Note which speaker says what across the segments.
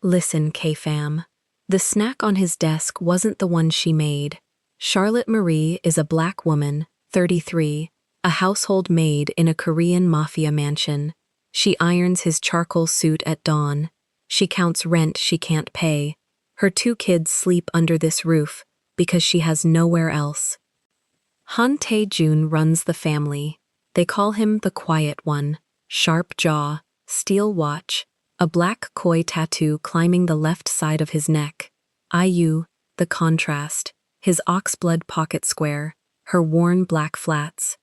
Speaker 1: Listen, K-fam. The snack on his desk wasn't the one she made. Charlotte Marie is a black woman, 33, a household maid in a Korean Mafia mansion. She irons his charcoal suit at dawn. She counts rent she can't pay. Her 2 kids sleep under this roof because she has nowhere else. Han Tae-jun runs the family. They call him the quiet one. Sharp jaw, steel watch, a black koi tattoo climbing the left side of his neck. IU, the contrast, his oxblood pocket square, her worn black flats.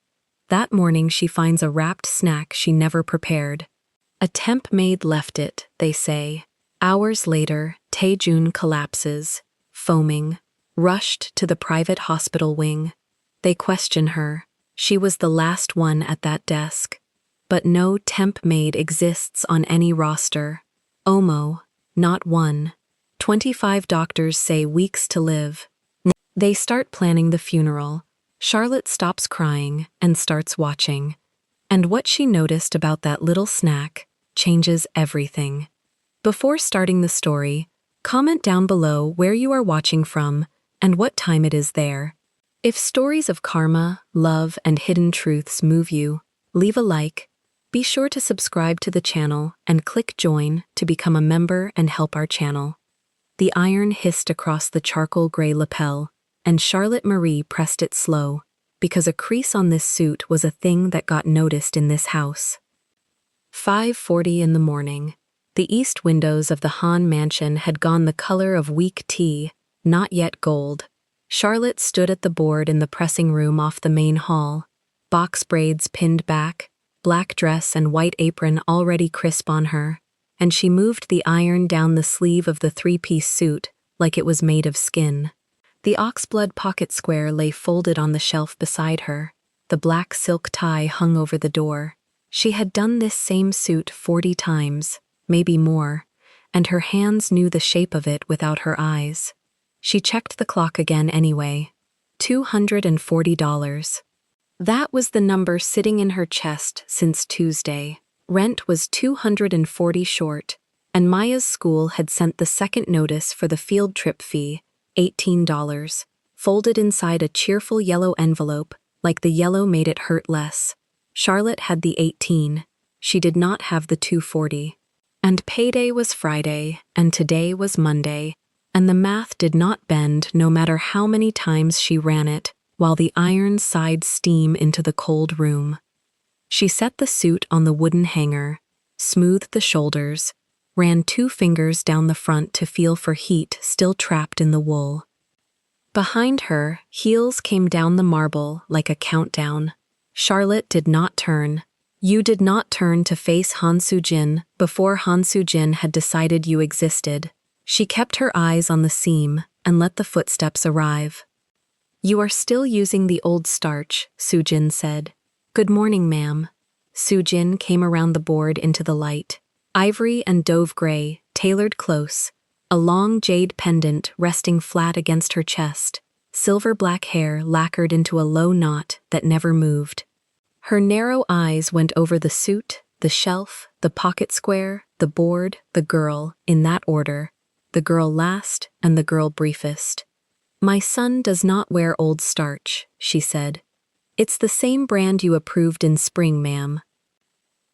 Speaker 1: That morning she finds a wrapped snack she never prepared. A temp maid left it, they say. Hours later, Tae-jun collapses, foaming, rushed to the private hospital wing. They question her. She was the last one at that desk. But no temp maid exists on any roster. Omo, not one. 25 doctors say weeks to live. They start planning the funeral. Charlotte stops crying and starts watching. And what she noticed about that little snack changes everything. Before starting the story, comment down below where you are watching from and what time it is there. If stories of karma, love, and hidden truths move you, leave a like. Be sure to subscribe to the channel and click join to become a member and help our channel. The iron hissed across the charcoal gray lapel, and Charlotte Marie pressed it slow, because a crease on this suit was a thing that got noticed in this house. 5:40 in the morning. The east windows of the Han mansion had gone the color of weak tea, not yet gold. Charlotte stood at the board in the pressing room off the main hall, box braids pinned back, black dress and white apron already crisp on her, and she moved the iron down the sleeve of the 3-piece suit like it was made of skin. The oxblood pocket square lay folded on the shelf beside her. The black silk tie hung over the door. She had done this same suit 40 times, maybe more, and her hands knew the shape of it without her eyes. She checked the clock again anyway. $240. That was the number sitting in her chest since Tuesday. Rent was $240 short, and Maya's school had sent the second notice for the field trip fee, $18, folded inside a cheerful yellow envelope, like the yellow made it hurt less. Charlotte had the 18. She did not have the 240. And payday was Friday, and today was Monday, and the math did not bend no matter how many times she ran it, while the iron sighed steam into the cold room. She set the suit on the wooden hanger, smoothed the shoulders, ran 2 fingers down the front to feel for heat still trapped in the wool. Behind her, heels came down the marble like a countdown. Charlotte did not turn. You did not turn to face Han Soo-jin before Han Soo-jin had decided you existed. She kept her eyes on the seam and let the footsteps arrive. You are still using the old starch, Soo-jin said. Good morning, ma'am. Soo-jin came around the board into the light. Ivory and dove gray, tailored close, a long jade pendant resting flat against her chest, silver black hair lacquered into a low knot that never moved. Her narrow eyes went over the suit, the shelf, the pocket square, the board, the girl, in that order, the girl last and the girl briefest. My son does not wear old starch, she said. It's the same brand you approved in spring, ma'am.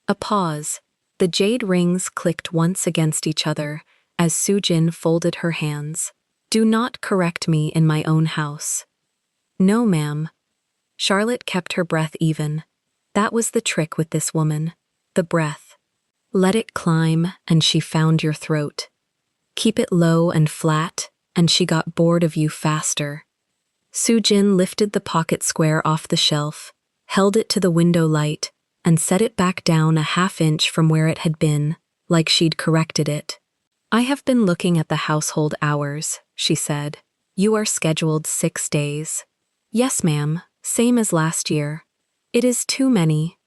Speaker 1: A pause. The jade rings clicked once against each other as Soo-jin folded her hands. Do not correct me in my own house. No, ma'am. Charlotte kept her breath even. That was the trick with this woman. The breath. Let it climb, and she found your throat. Keep it low and flat, and she got bored of you faster. Soo-jin lifted the pocket square off the shelf, held it to the window light, and set it back down a half-inch from where it had been, like she'd corrected it. I have been looking at the household hours, she said. You are scheduled 6 days. Yes, ma'am, same as last year. It is too many.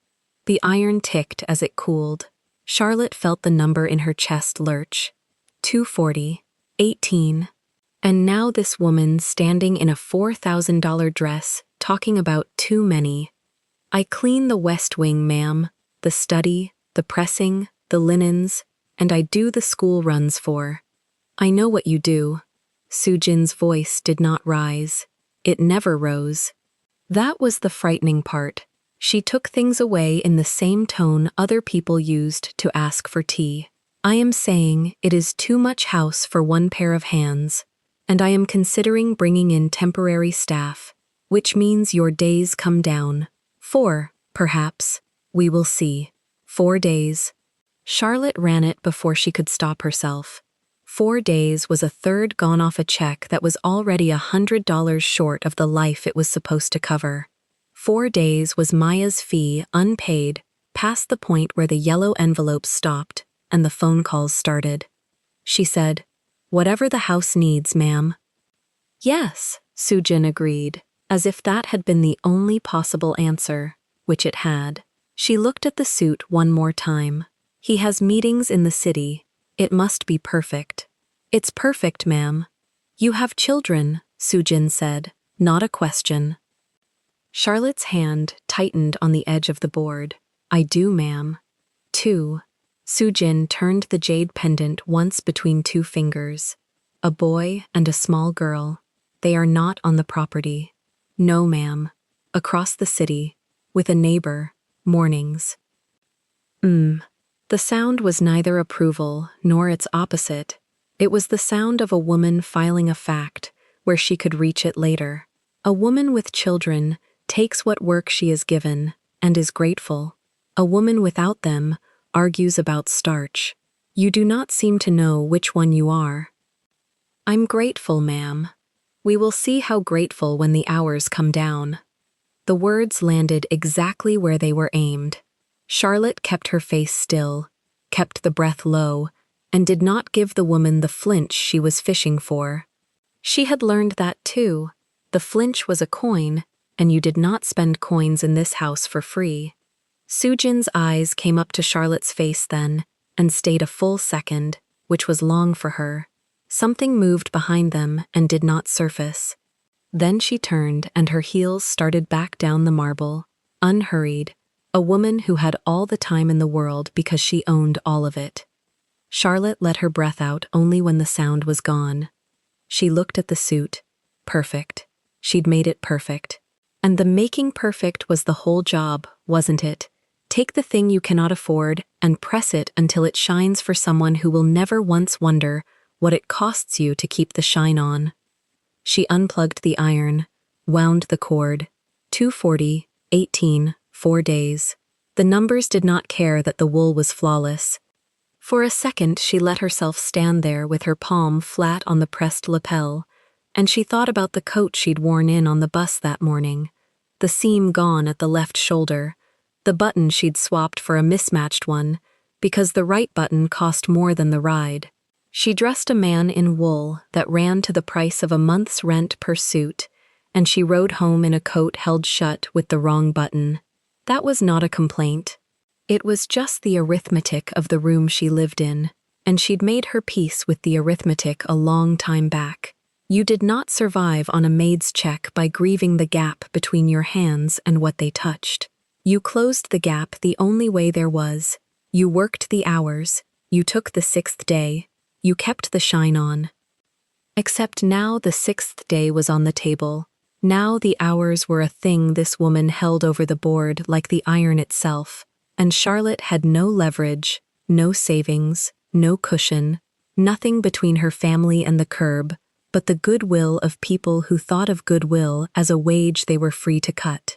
Speaker 1: The iron ticked as it cooled. Charlotte felt the number in her chest lurch. 240, 18. And now this woman standing in a $4,000 dress talking about too many. I clean the West Wing, ma'am, the study, the pressing, the linens, and I do the school runs for. I know what you do. Sujin's voice did not rise. It never rose. That was the frightening part. She took things away in the same tone other people used to ask for tea. I am saying it is too much house for one pair of hands, and I am considering bringing in temporary staff, which means your days come down. 4, perhaps. We will see. 4 days. Charlotte ran it before she could stop herself. 4 days was a third gone off a check that was already $100 short of the life it was supposed to cover. 4 days was Maya's fee unpaid, past the point where the yellow envelopes stopped and the phone calls started. She said, "Whatever the house needs, ma'am." "Yes," Sujin agreed, as if that had been the only possible answer, which it had. She looked at the suit one more time. He has meetings in the city. It must be perfect. It's perfect, ma'am. You have children, Sujin said, not a question. Charlotte's hand tightened on the edge of the board. I do, ma'am. 2. Sujin turned the jade pendant once between 2 fingers. A boy and a small girl. They are not on the property. No, ma'am. Across the city. With a neighbor. Mornings. The sound was neither approval nor its opposite. It was the sound of a woman filing a fact where she could reach it later. A woman with children takes what work she is given and is grateful. A woman without them argues about starch. You do not seem to know which one you are. I'm grateful, ma'am. We will see how grateful when the hours come down. The words landed exactly where they were aimed. Charlotte kept her face still, kept the breath low, and did not give the woman the flinch she was fishing for. She had learned that too. The flinch was a coin, and you did not spend coins in this house for free. Sujin's eyes came up to Charlotte's face then, and stayed a full second, which was long for her. Something moved behind them and did not surface. Then she turned and her heels started back down the marble, unhurried, a woman who had all the time in the world because she owned all of it. Charlotte let her breath out only when the sound was gone. She looked at the suit. Perfect. She'd made it perfect. And the making perfect was the whole job, wasn't it? Take the thing you cannot afford and press it until it shines for someone who will never once wonder what it costs you to keep the shine on. She unplugged the iron, wound the cord. 240, 18, 4 days. The numbers did not care that the wool was flawless. For a second she let herself stand there with her palm flat on the pressed lapel, and she thought about the coat she'd worn in on the bus that morning, the seam gone at the left shoulder, the button she'd swapped for a mismatched one, because the right button cost more than the ride. She dressed a man in wool that ran to the price of a month's rent per suit, and she rode home in a coat held shut with the wrong button. That was not a complaint. It was just the arithmetic of the room she lived in, and she'd made her peace with the arithmetic a long time back. You did not survive on a maid's check by grieving the gap between your hands and what they touched. You closed the gap the only way there was. You worked the hours. You took the 6th day. You kept the shine on. Except now the 6th day was on the table. Now the hours were a thing this woman held over the board like the iron itself, and Charlotte had no leverage, no savings, no cushion, nothing between her family and the curb, but the goodwill of people who thought of goodwill as a wage they were free to cut.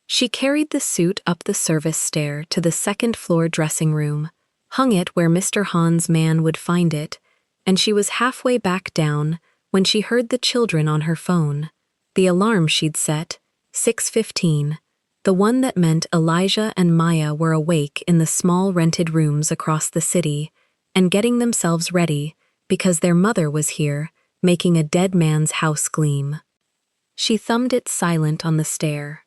Speaker 1: She carried the suit up the service stair to the 2nd floor dressing room, hung it where Mr. Hahn's man would find it, and she was halfway back down when she heard the children on her phone. The alarm she'd set, 6:15, the one that meant Elijah and Maya were awake in the small rented rooms across the city and getting themselves ready because their mother was here, making a dead man's house gleam. She thumbed it silent on the stair.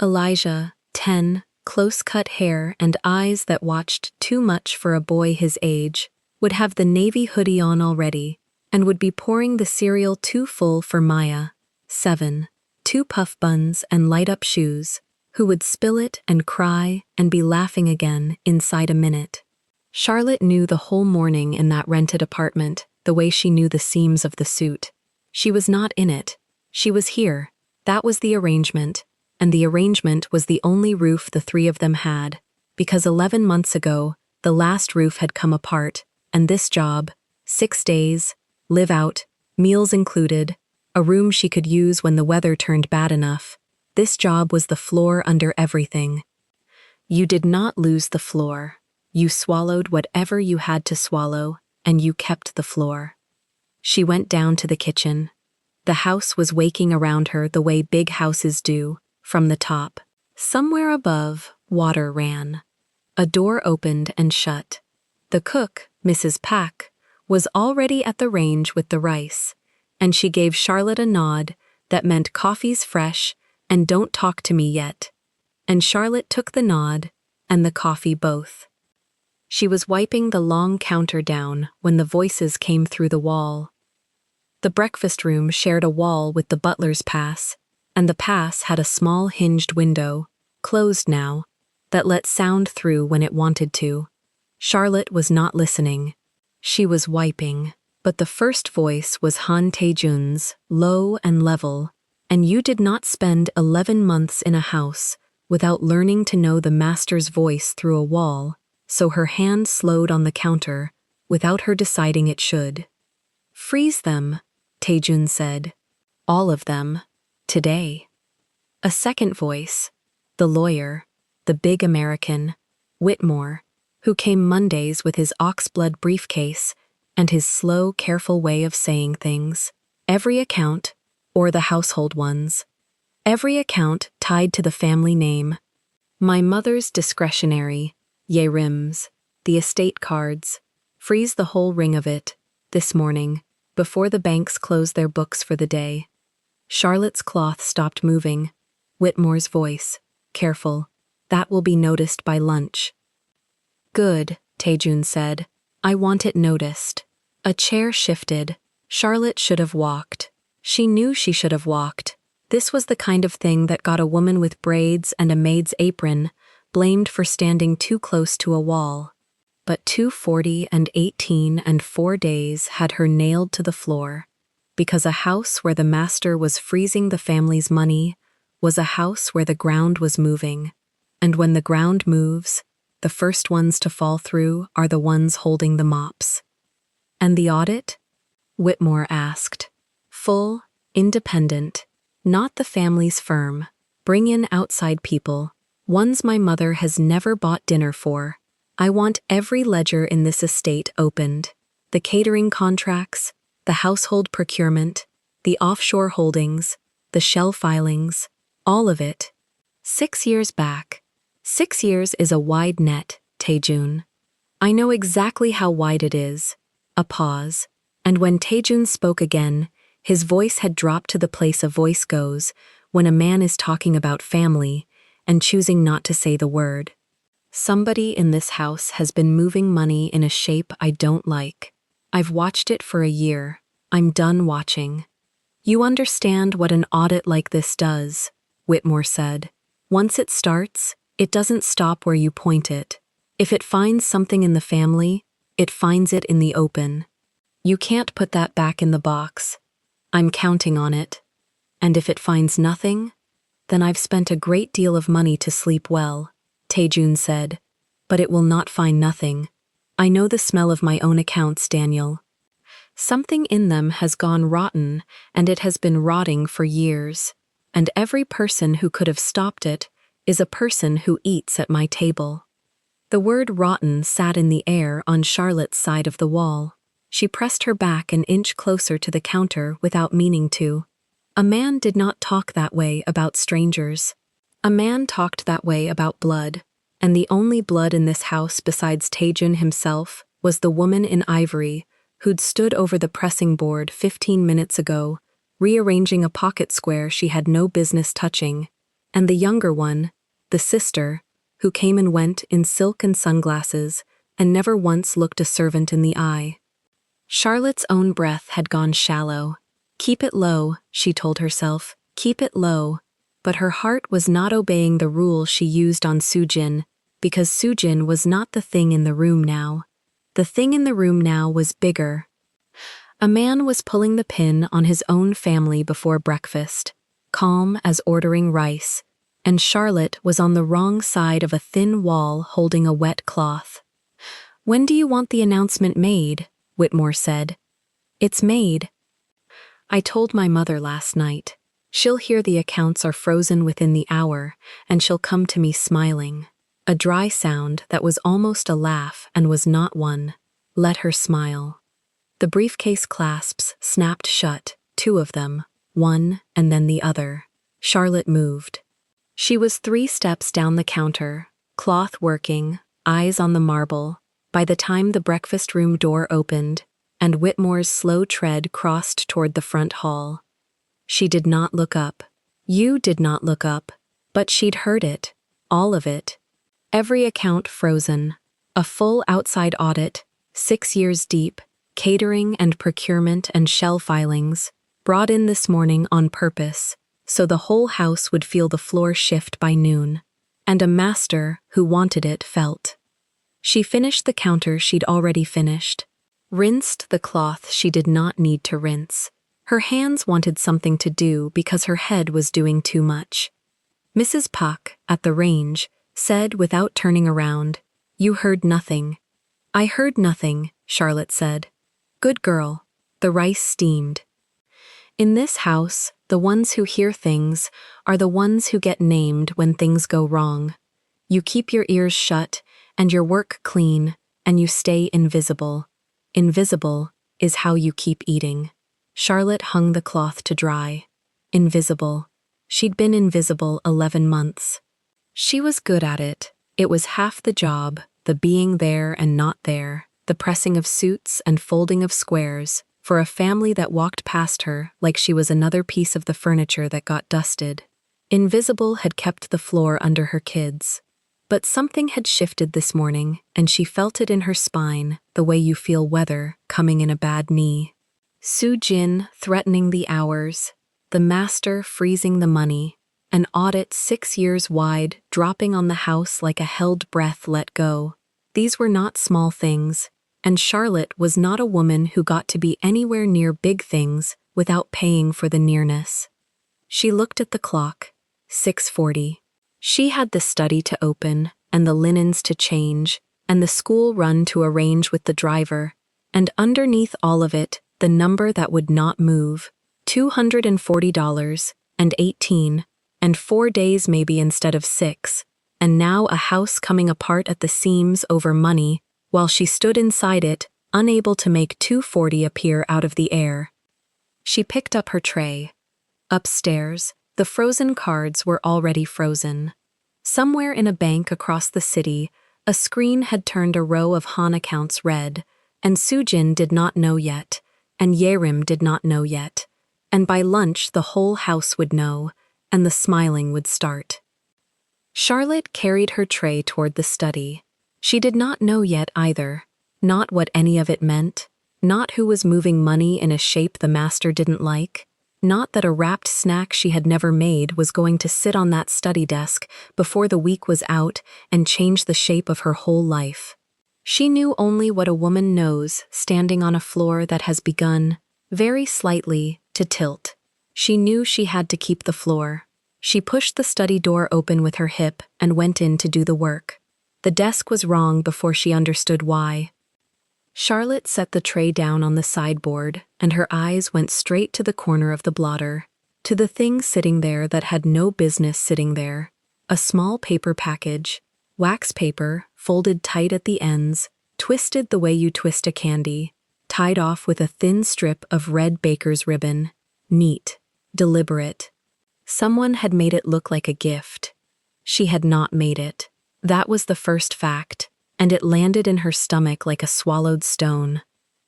Speaker 1: Elijah, 10, close-cut hair and eyes that watched too much for a boy his age, would have the navy hoodie on already and would be pouring the cereal too full for Maya, 7, 2 puff buns and light-up shoes, who would spill it and cry and be laughing again inside a minute. Charlotte knew the whole morning in that rented apartment, the way she knew the seams of the suit. She was not in it. She was here. That was the arrangement, and the arrangement was the only roof the three of them had, because 11 months ago, the last roof had come apart, and this job, 6 days, live out, meals included, a room she could use when the weather turned bad enough. This job was the floor under everything. You did not lose the floor. You swallowed whatever you had to swallow, and you kept the floor. She went down to the kitchen. The house was waking around her the way big houses do, from the top. Somewhere above, water ran. A door opened and shut. The cook, Mrs. Pack, was already at the range with the rice, and she gave Charlotte a nod that meant coffee's fresh and don't talk to me yet. And Charlotte took the nod and the coffee both. She was wiping the long counter down when the voices came through the wall. The breakfast room shared a wall with the butler's pass, and the pass had a small hinged window, closed now, that let sound through when it wanted to. Charlotte was not listening. She was wiping, but the first voice was Han Tae-jun's, low and level, and you did not spend 11 months in a house without learning to know the master's voice through a wall, so her hand slowed on the counter, without her deciding it should. Freeze them, Tae-jun said. All of them. Today. A second voice, the lawyer, the big American, Whitmore, who came Mondays with his oxblood briefcase and his slow, careful way of saying things. Every account, or the household ones. Every account tied to the family name. My mother's discretionary, Rims, the estate cards. Freeze the whole ring of it, this morning, before the banks close their books for the day. Charlotte's cloth stopped moving. Whitmore's voice, careful. That will be noticed by lunch. Good, Tae-jun said. I want it noticed. A chair shifted. Charlotte should have walked. She knew she should have walked. This was the kind of thing that got a woman with braids and a maid's apron blamed for standing too close to a wall. But 240 and 18 and 4 days had her nailed to the floor, because a house where the master was freezing the family's money was a house where the ground was moving, and when the ground moves, the first ones to fall through are the ones holding the mops. And the audit? Whitmore asked. Full, independent, not the family's firm. Bring in outside people, ones my mother has never bought dinner for. I want every ledger in this estate opened. The catering contracts, the household procurement, the offshore holdings, the shell filings, all of it. 6 years back. 6 years is a wide net, Tae-jun. I know exactly how wide it is. A pause. And when Tae-jun spoke again, his voice had dropped to the place a voice goes when a man is talking about family and choosing not to say the word. Somebody in this house has been moving money in a shape I don't like. I've watched it for a year. I'm done watching. You understand what an audit like this does, Whitmore said. Once it starts, it doesn't stop where you point it. If it finds something in the family, it finds it in the open. You can't put that back in the box. I'm counting on it. And if it finds nothing, then I've spent a great deal of money to sleep well, Tae-jun said. But it will not find nothing. I know the smell of my own accounts, Daniel. Something in them has gone rotten, and it has been rotting for years. And every person who could have stopped it is a person who eats at my table. The word rotten sat in the air on Charlotte's side of the wall. She pressed her back an inch closer to the counter without meaning to. A man did not talk that way about strangers. A man talked that way about blood, and the only blood in this house besides Tae-jun himself was the woman in ivory who'd stood over the pressing board 15 minutes ago, rearranging a pocket square she had no business touching, and the younger one, the sister, who came and went in silk and sunglasses and never once looked a servant in the eye. Charlotte's own breath had gone shallow. Keep it low, she told herself, keep it low. But her heart was not obeying the rule she used on Soo-jin, because Soo-jin was not the thing in the room now. The thing in the room now was bigger. A man was pulling the pin on his own family before breakfast, calm as ordering rice, and Charlotte was on the wrong side of a thin wall holding a wet cloth. "When do you want the announcement made?" Whitmore said. "It's made. I told my mother last night. She'll hear the accounts are frozen within the hour, and she'll come to me smiling." A dry sound that was almost a laugh and was not one. Let her smile. The briefcase clasps snapped shut, 2 of them, one and then the other. Charlotte moved. She was 3 steps down the counter, cloth working, eyes on the marble, by the time the breakfast room door opened, and Whitmore's slow tread crossed toward the front hall. She did not look up. You did not look up, but she'd heard it, all of it. Every account frozen, a full outside audit, 6 years deep, catering and procurement and shell filings, brought in this morning on purpose, so the whole house would feel the floor shift by noon, and a master who wanted it felt. She finished the counter she'd already finished, rinsed the cloth she did not need to rinse. Her hands wanted something to do because her head was doing too much. Mrs. Puck, at the range, said without turning around, "You heard nothing." "I heard nothing," Charlotte said. "Good girl." The rice steamed. In this house, the ones who hear things are the ones who get named when things go wrong. You keep your ears shut and your work clean, and you stay invisible. Invisible is how you keep eating. Charlotte hung the cloth to dry. Invisible. She'd been invisible 11 months. She was good at it. It was half the job, the being there and not there, the pressing of suits and folding of squares, for a family that walked past her like she was another piece of the furniture that got dusted. Invisible had kept the floor under her kids. But something had shifted this morning, and she felt it in her spine, the way you feel weather coming in a bad knee. Soo Jin threatening the hours, the master freezing the money, an audit 6 years wide dropping on the house like a held breath let go. These were not small things, and Charlotte was not a woman who got to be anywhere near big things without paying for the nearness. She looked at the clock, 6:40. She had the study to open, and the linens to change, and the school run to arrange with the driver, and underneath all of it, the number that would not move, $240, and 18, and 4 days maybe instead of 6, and now a house coming apart at the seams over money, while she stood inside it, unable to make $240 appear out of the air. She picked up her tray. Upstairs, the frozen cards were already frozen. Somewhere in a bank across the city, a screen had turned a row of Han accounts red, and Sujin did not know yet, and Yerim did not know yet, and by lunch the whole house would know, and the smiling would start. Charlotte carried her tray toward the study. She did not know yet either, not what any of it meant, not who was moving money in a shape the master didn't like, not that a wrapped snack she had never made was going to sit on that study desk before the week was out and change the shape of her whole life. She knew only what a woman knows standing on a floor that has begun, very slightly, to tilt. She knew she had to keep the floor. She pushed the study door open with her hip and went in to do the work. The desk was wrong before she understood why. Charlotte set the tray down on the sideboard, and her eyes went straight to the corner of the blotter, to the thing sitting there that had no business sitting there. A small paper package, wax paper, folded tight at the ends, twisted the way you twist a candy, tied off with a thin strip of red baker's ribbon. Neat, deliberate. Someone had made it look like a gift. She had not made it. That was the first fact, and it landed in her stomach like a swallowed stone.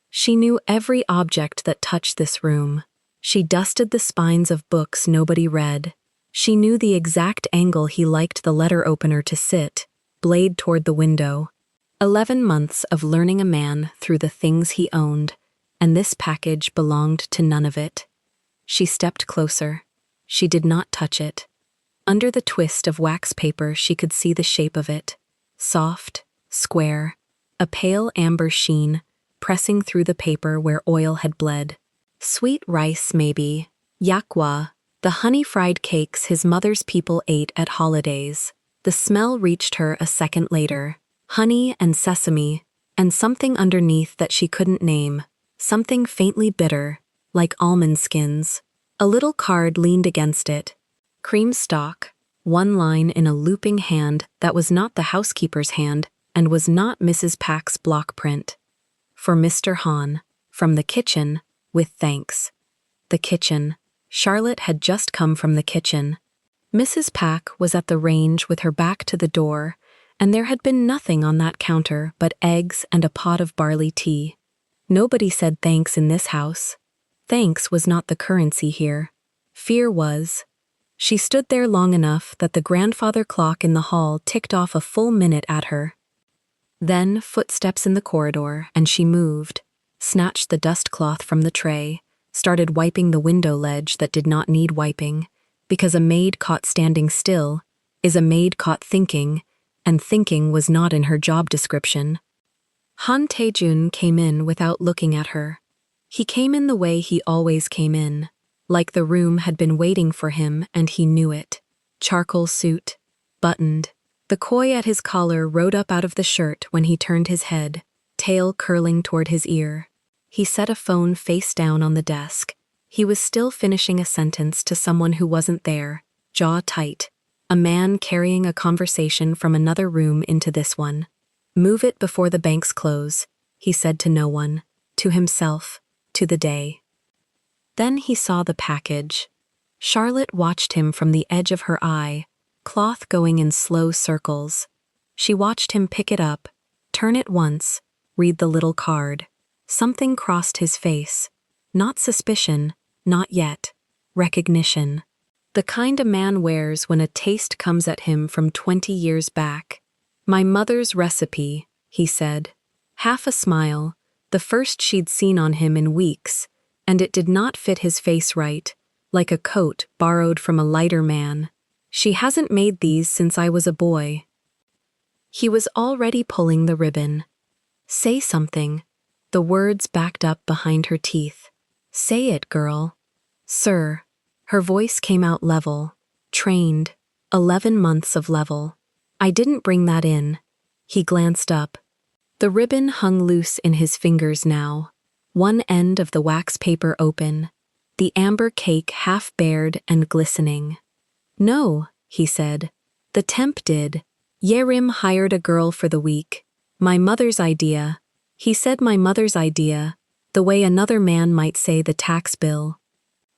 Speaker 1: She knew every object that touched this room. She dusted the spines of books nobody read. She knew the exact angle he liked the letter opener to sit, blade toward the window. 11 months of learning a man through the things he owned, and this package belonged to none of it. She stepped closer. She did not touch it. Under the twist of wax paper she could see the shape of it. Soft, square, a pale amber sheen, pressing through the paper where oil had bled. Sweet rice, maybe. Yakwa, the honey-fried cakes his mother's people ate at holidays. The smell reached her a second later. Honey and sesame, and something underneath that she couldn't name. Something faintly bitter, like almond skins. A little card leaned against it. Cream stock, one line in a looping hand that was not the housekeeper's hand and was not Mrs. Pack's block print. For Mr. Hahn, from the kitchen, with thanks. The kitchen. Charlotte had just come from the kitchen. Mrs. Pack was at the range with her back to the door, and there had been nothing on that counter but eggs and a pot of barley tea. Nobody said thanks in this house. Thanks was not the currency here. Fear was. She stood there long enough that the grandfather clock in the hall ticked off a full minute at her. Then footsteps in the corridor, and she moved, snatched the dust cloth from the tray, started wiping the window ledge that did not need wiping, because a maid caught standing still is a maid caught thinking, and thinking was not in her job description. Han Tae-jun came in without looking at her. He came in the way he always came in, like the room had been waiting for him and he knew it. Charcoal suit, buttoned. The koi at his collar rode up out of the shirt when he turned his head, tail curling toward his ear. He set a phone face down on the desk. He was still finishing a sentence to someone who wasn't there, jaw tight. A man carrying a conversation from another room into this one. Move it before the banks close, he said to no one, to himself, to the day. Then he saw the package. Charlotte watched him from the edge of her eye, cloth going in slow circles. She watched him pick it up, turn it once, read the little card. Something crossed his face. Not suspicion, not yet. Recognition. The kind a man wears when a taste comes at him from 20 years back. My mother's recipe, he said. Half a smile, the first she'd seen on him in weeks, and it did not fit his face right, like a coat borrowed from a lighter man. She hasn't made these since I was a boy. He was already pulling the ribbon. Say something. The words backed up behind her teeth. Say it, girl. Sir. Her voice came out level, trained, 11 months of level. I didn't bring that in. He glanced up. The ribbon hung loose in his fingers now, one end of the wax paper open, the amber cake half bared and glistening. No, he said. The temp did. Yerim hired a girl for the week. My mother's idea. He said my mother's idea, the way another man might say the tax bill.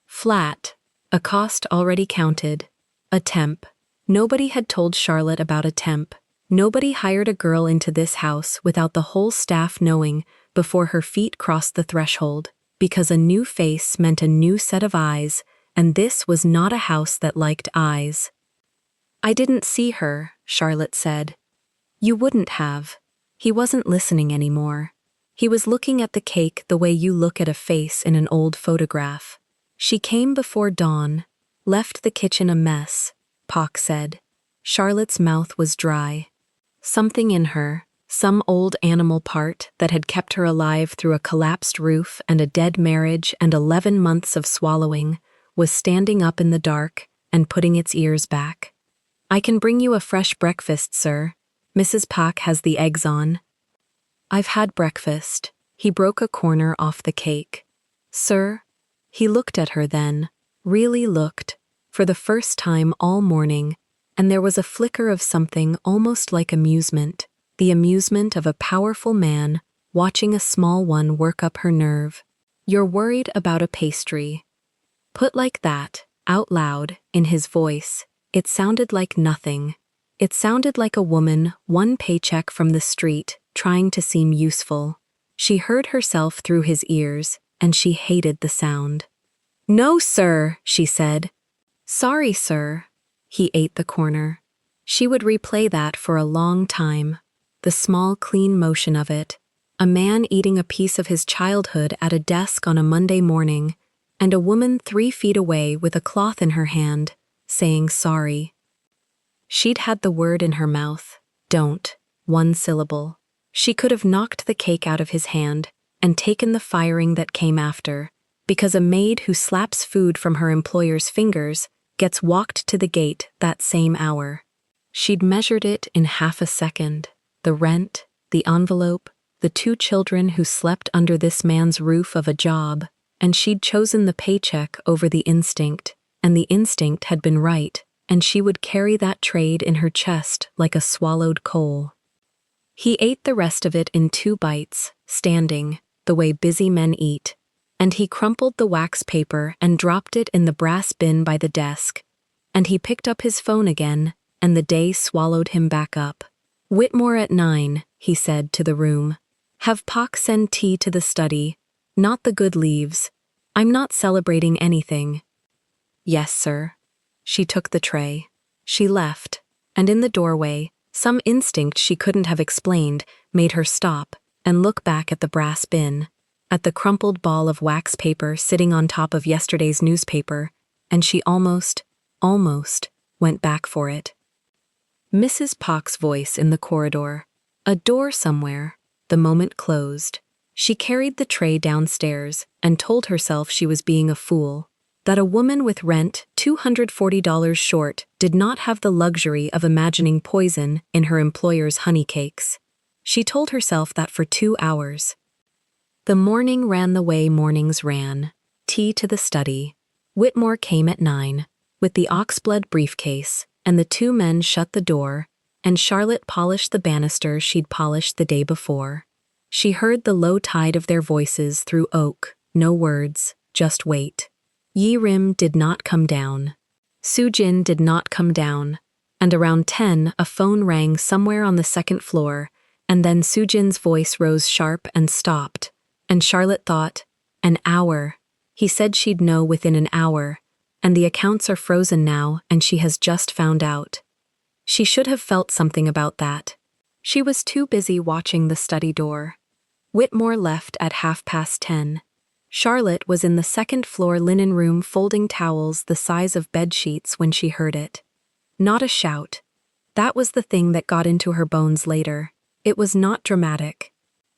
Speaker 1: Flat. A cost already counted. A temp. Nobody had told Charlotte about a temp. Nobody hired a girl into this house without the whole staff knowing before her feet crossed the threshold, because a new face meant a new set of eyes, and this was not a house that liked eyes. I didn't see her, Charlotte said. You wouldn't have. He wasn't listening anymore. He was looking at the cake the way you look at a face in an old photograph. She came before dawn, left the kitchen a mess, Pak said. Charlotte's mouth was dry. Something in her, some old animal part that had kept her alive through a collapsed roof and a dead marriage and 11 months of swallowing, was standing up in the dark and putting its ears back. I can bring you a fresh breakfast, sir. Mrs. Pak has the eggs on. I've had breakfast. He broke a corner off the cake. Sir? He looked at her then, really looked, for the first time all morning, and there was a flicker of something almost like amusement, the amusement of a powerful man watching a small one work up her nerve. You're worried about a pastry. Put like that, out loud, in his voice, it sounded like nothing. It sounded like a woman, one paycheck from the street, trying to seem useful. She heard herself through his ears, and she hated the sound. No, sir, she said. Sorry, sir. He ate the corner. She would replay that for a long time. The small, clean motion of it. A man eating a piece of his childhood at a desk on a Monday morning, and a woman 3 feet away with a cloth in her hand, saying sorry. She'd had the word in her mouth. Don't. 1 syllable. She could have knocked the cake out of his hand. and taken the firing that came after, because a maid who slaps food from her employer's fingers gets walked to the gate that same hour. She'd measured it in half a second: the rent, the envelope, the 2 children who slept under this man's roof of a job, and she'd chosen the paycheck over the instinct, and the instinct had been right, and she would carry that trade in her chest like a swallowed coal. He ate the rest of it in 2 bites, standing, the way busy men eat, and he crumpled the wax paper and dropped it in the brass bin by the desk, and he picked up his phone again, and the day swallowed him back up. "Whitmore at 9, he said to the room. "Have Pac send tea to the study, not the good leaves. I'm not celebrating anything." "Yes, sir." She took the tray. She left, and in the doorway, some instinct she couldn't have explained made her stop and look back at the brass bin, at the crumpled ball of wax paper sitting on top of yesterday's newspaper, and she almost went back for it. Mrs. Pac's voice in the corridor. A door somewhere. The moment closed. She carried the tray downstairs and told herself she was being a fool, that a woman with rent $240 short did not have the luxury of imagining poison in her employer's honey cakes. She told herself that for 2 hours. The morning ran the way mornings ran. Tea to the study. Whitmore came at 9, with the oxblood briefcase, and the 2 men shut the door, and Charlotte polished the banister she'd polished the day before. She heard the low tide of their voices through oak, no words, just wait. Yi-Rim did not come down. Soo-Jin did not come down, and around 10 a phone rang somewhere on the 2nd floor, and then Soo-Jin's voice rose sharp and stopped, and Charlotte thought, an hour. He said she'd know within an hour, and the accounts are frozen now and she has just found out. She should have felt something about that. She was too busy watching the study door. Whitmore left at 10:30. Charlotte was in the 2nd floor linen room folding towels the size of bed sheets when she heard it. Not a shout. That was the thing that got into her bones later. It was not dramatic.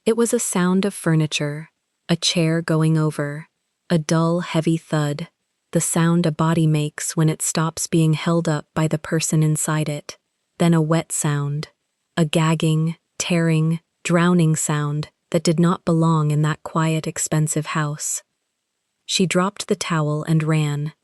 Speaker 1: It was a sound of furniture, a chair going over, a dull, heavy thud, the sound a body makes when it stops being held up by the person inside it, then a wet sound, a gagging, tearing, drowning sound that did not belong in that quiet, expensive house. She dropped the towel and ran.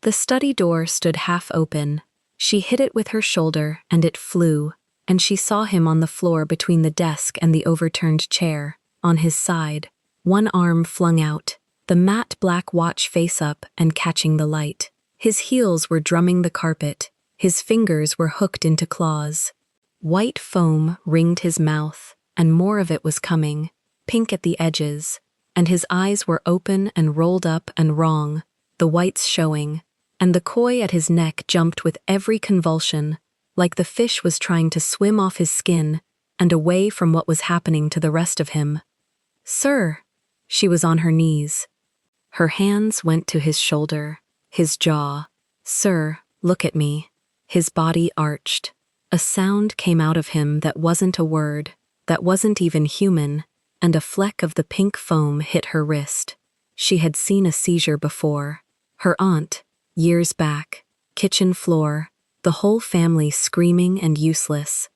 Speaker 1: The study door stood half open. She hit it with her shoulder and it flew, and she saw him on the floor between the desk and the overturned chair, on his side, one arm flung out, the matte black watch face up and catching the light. His heels were drumming the carpet, his fingers were hooked into claws. White foam ringed his mouth, and more of it was coming, pink at the edges, and his eyes were open and rolled up and wrong, the whites showing, and the koi at his neck jumped with every convulsion, like the fish was trying to swim off his skin and away from what was happening to the rest of him. "Sir!" She was on her knees. Her hands went to his shoulder, his jaw. "Sir, look at me." His body arched. A sound came out of him that wasn't a word, that wasn't even human, and a fleck of the pink foam hit her wrist. She had seen a seizure before. Her aunt, years back, kitchen floor, the whole family screaming and useless.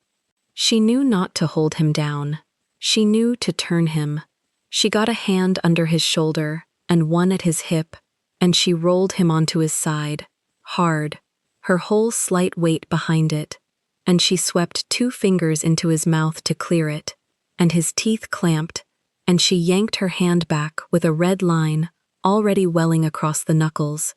Speaker 1: She knew not to hold him down. She knew to turn him. She got a hand under his shoulder and one at his hip, and she rolled him onto his side, hard, her whole slight weight behind it, and she swept 2 fingers into his mouth to clear it, and his teeth clamped, and she yanked her hand back with a red line already welling across the knuckles.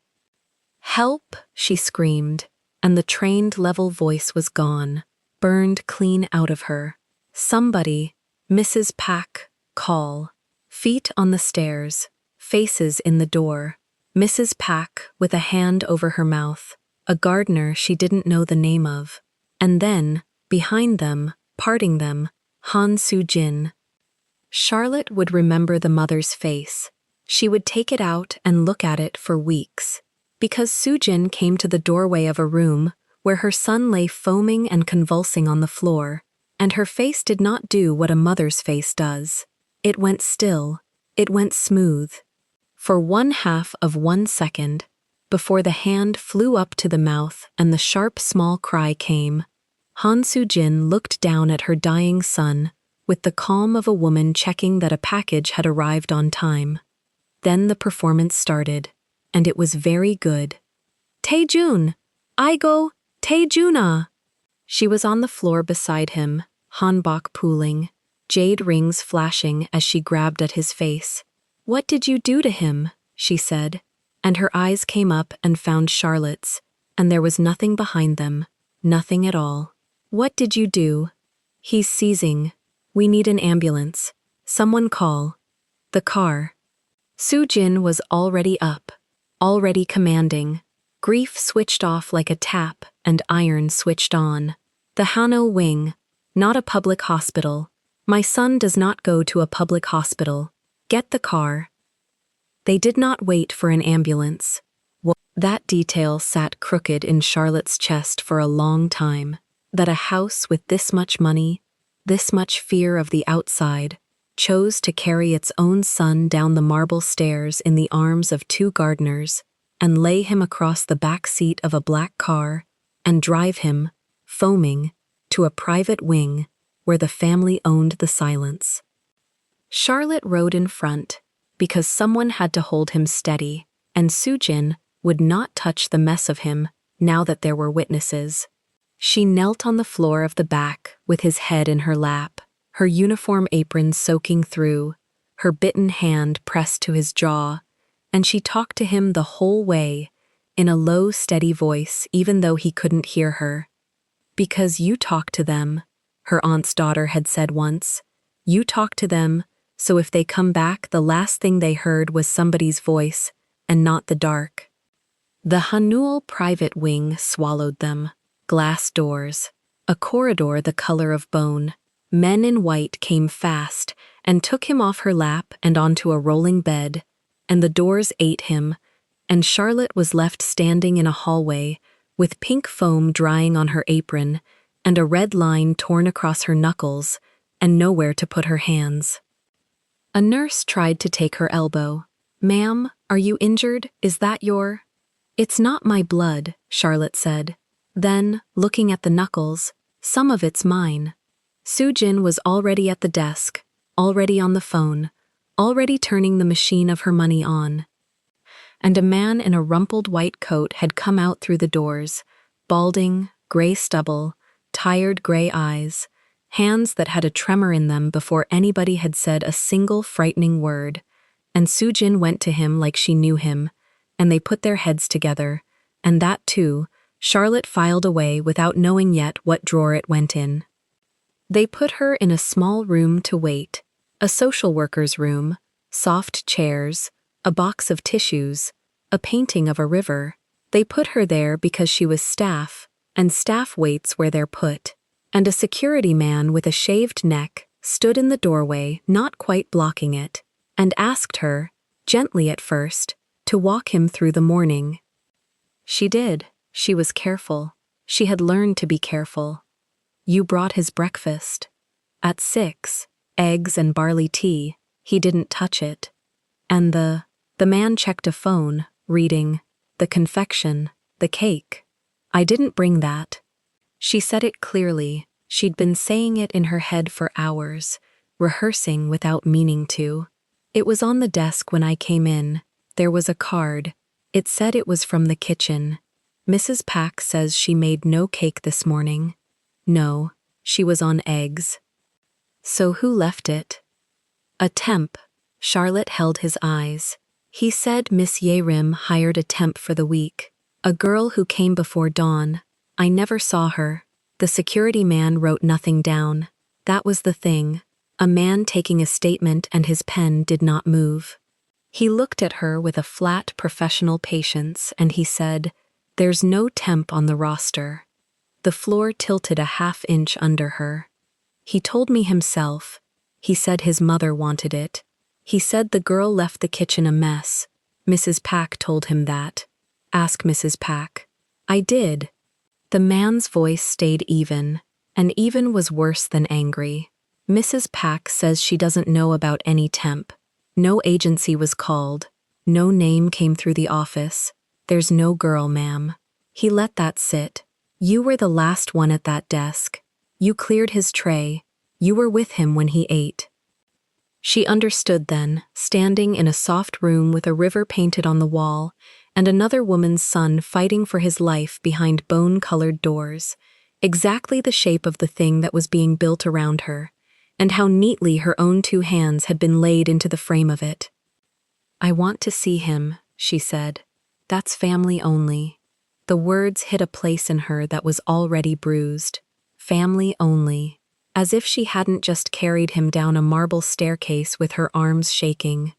Speaker 1: "Help!" she screamed, and the trained level voice was gone, burned clean out of her. "Somebody, Mrs. Pac, call." Feet on the stairs, faces in the door, Mrs. Pac with a hand over her mouth, a gardener she didn't know the name of, and then, behind them, parting them, Han Soo-Jin. Charlotte would remember the mother's face. She would take it out and look at it for weeks, because Soo-Jin came to the doorway of a room where her son lay foaming and convulsing on the floor, and her face did not do what a mother's face does. It went still. It went smooth. For 1/2 of 1 second, before the hand flew up to the mouth and the sharp small cry came, Han Soo-jin looked down at her dying son with the calm of a woman checking that a package had arrived on time. Then the performance started, and it was very good. Tae-jun! Aigo! Tae-juna! She was on the floor beside him, hanbok pooling, jade rings flashing as she grabbed at his face. "What did you do to him?" she said, and her eyes came up and found Charlotte's, and there was nothing behind them, nothing at all. "What did you do?" "He's seizing. We need an ambulance. Someone call." "The car." Soo-jin was already up, already commanding. Grief switched off like a tap and iron switched on. "The Hano wing, not a public hospital. My son does not go to a public hospital. Get the car." They did not wait for an ambulance. That detail sat crooked in Charlotte's chest for a long time, that a house with this much money, this much fear of the outside, chose to carry its own son down the marble stairs in the arms of 2 gardeners and lay him across the back seat of a black car and drive him, foaming, to a private wing where the family owned the silence. Charlotte rode in front because someone had to hold him steady, and Soo-jin would not touch the mess of him now that there were witnesses. She knelt on the floor of the back with his head in her lap, her uniform apron soaking through, her bitten hand pressed to his jaw, and she talked to him the whole way, in a low, steady voice even though he couldn't hear her. "Because you talk to them," her aunt's daughter had said once. "You talk to them, so if they come back the last thing they heard was somebody's voice, and not the dark." The Hanul private wing swallowed them. Glass doors. A corridor the color of bone. Men in white came fast and took him off her lap and onto a rolling bed, and the doors ate him, and Charlotte was left standing in a hallway with pink foam drying on her apron and a red line torn across her knuckles and nowhere to put her hands. A nurse tried to take her elbow. "Ma'am, are you injured? Is that your—" "It's not my blood," Charlotte said. Then, looking at the knuckles, "Some of it's mine." Soo-jin was already at the desk, already on the phone, already turning the machine of her money on. And a man in a rumpled white coat had come out through the doors, balding, gray stubble, tired gray eyes, hands that had a tremor in them before anybody had said a single frightening word, and Soo-jin went to him like she knew him, and they put their heads together, and that too, Charlotte filed away without knowing yet what drawer it went in. They put her in a small room to wait, a social worker's room, soft chairs, a box of tissues, a painting of a river. They put her there because she was staff, and staff waits where they're put. And a security man with a shaved neck stood in the doorway, not quite blocking it, and asked her, gently at first, to walk him through the morning. She did. She was careful. She had learned to be careful. "You brought his breakfast." At 6, eggs and barley tea. He didn't touch it. And the man checked a phone, reading, "The confection, the cake. I didn't bring that." She said it clearly. She'd been saying it in her head for hours, rehearsing without meaning to. "It was on the desk when I came in. There was a card. It said it was from the kitchen. Mrs. Pack says she made no cake this morning. No, she was on eggs." "So who left it?" "A temp." Charlotte held his eyes. "He said Miss Yerim hired a temp for the week. A girl who came before dawn. I never saw her." The security man wrote nothing down. That was the thing. A man taking a statement and his pen did not move. He looked at her with a flat professional patience and he said, "There's no temp on the roster." The floor tilted a half-inch under her. "He told me himself. He said his mother wanted it. He said the girl left the kitchen a mess. Mrs. Pack told him that. Ask Mrs. Pack." "I did." The man's voice stayed even, and even was worse than angry. Mrs. Pack says she doesn't know about any temp. No agency was called. No name came through the office. There's no girl, ma'am. He let that sit. You were the last one at that desk. You cleared his tray. You were with him when he ate. She understood then, standing in a soft room with a river painted on the wall, and another woman's son fighting for his life behind bone-colored doors, exactly the shape of the thing that was being built around her, and how neatly her own 2 hands had been laid into the frame of it. "I want to see him," she said. "That's family only." The words hit a place in her that was already bruised. Family only. As if she hadn't just carried him down a marble staircase with her arms shaking.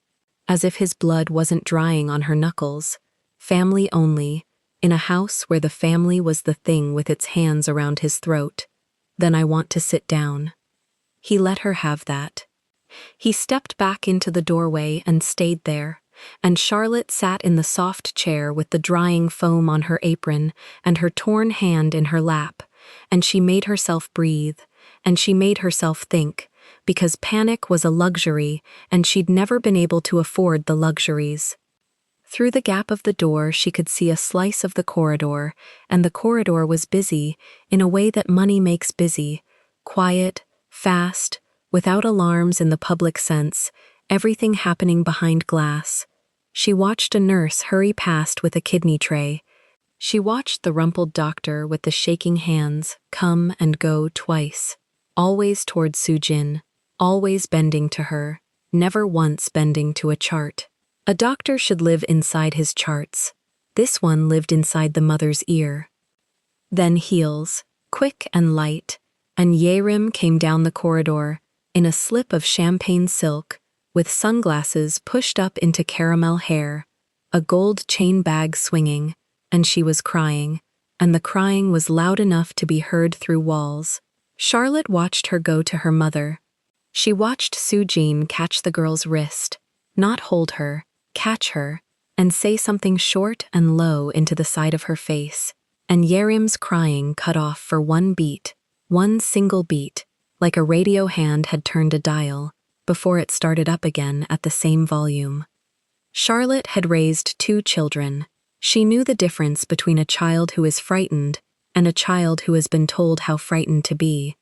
Speaker 1: As if his blood wasn't drying on her knuckles. Family only, in a house where the family was the thing with its hands around his throat. "Then I want to sit down." He let her have that. He stepped back into the doorway and stayed there, and Charlotte sat in the soft chair with the drying foam on her apron and her torn hand in her lap, and she made herself breathe, and she made herself think, because panic was a luxury and she'd never been able to afford the luxuries. Through the gap of the door she could see a slice of the corridor, and the corridor was busy in a way that money makes busy, quiet, fast, without alarms in the public sense, everything happening behind glass. She watched a nurse hurry past with a kidney tray. She watched the rumpled doctor with the shaking hands come and go twice, always toward Sujin, always bending to her, never once bending to a chart. A doctor should live inside his charts. This one lived inside the mother's ear. Then heels, quick and light, and Yerim came down the corridor in a slip of champagne silk, with sunglasses pushed up into caramel hair, a gold chain bag swinging, and she was crying, and the crying was loud enough to be heard through walls. Charlotte watched her go to her mother. She watched Sujin catch the girl's wrist, not hold her, catch her, and say something short and low into the side of her face, and Yerim's crying cut off for one beat, one single beat, like a radio hand had turned a dial, before it started up again at the same volume. Charlotte had raised 2 children. She knew the difference between a child who is frightened and a child who has been told how frightened to be.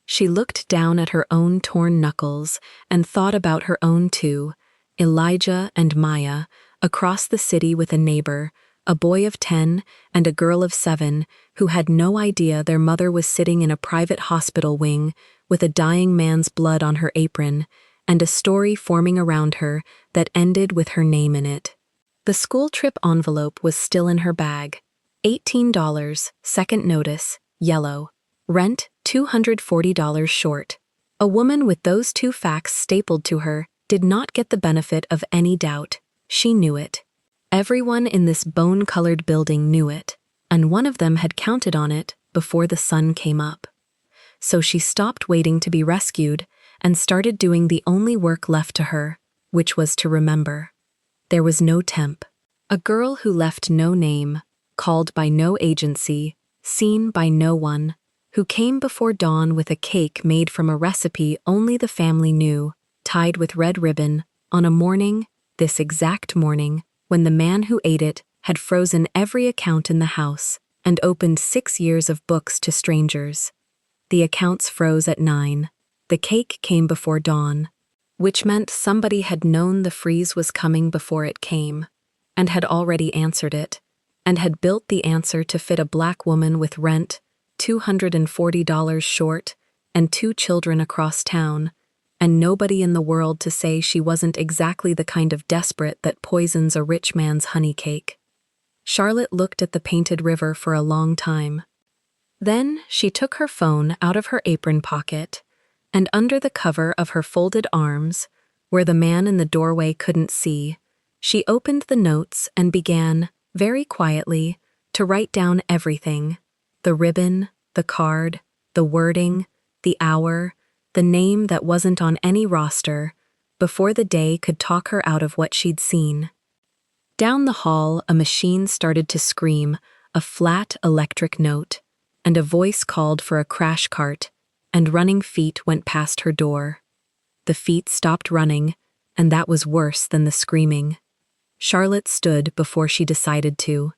Speaker 1: She looked down at her own torn knuckles and thought about her own 2, Elijah and Maya, across the city with a neighbor, a boy of 10 and a girl of 7, who had no idea their mother was sitting in a private hospital wing with a dying man's blood on her apron, and a story forming around her that ended with her name in it. The school trip envelope was still in her bag. $18, second notice, yellow. Rent, $240 short. A woman with those 2 facts stapled to her did not get the benefit of any doubt. She knew it. Everyone in this bone-colored building knew it, and one of them had counted on it before the sun came up. So she stopped waiting to be rescued and started doing the only work left to her, which was to remember. There was no temp. A girl who left no name, called by no agency, seen by no one, who came before dawn with a cake made from a recipe only the family knew, tied with red ribbon, on a morning, this exact morning, when the man who ate it had frozen every account in the house and opened 6 years of books to strangers. The accounts froze at 9. The cake came before dawn, which meant somebody had known the freeze was coming before it came, and had already answered it, and had built the answer to fit a black woman with rent, $240 short, and 2 children across town, and nobody in the world to say she wasn't exactly the kind of desperate that poisons a rich man's honey cake. Charlotte looked at the painted river for a long time. Then she took her phone out of her apron pocket, and under the cover of her folded arms, where the man in the doorway couldn't see, she opened the notes and began, very quietly, to write down everything: the ribbon, the card, the wording, the hour, the name that wasn't on any roster, before the day could talk her out of what she'd seen. Down the hall, a machine started to scream, a flat electric note, and a voice called for a crash cart, and running feet went past her door. The feet stopped running, and that was worse than the screaming. Charlotte stood before she decided to.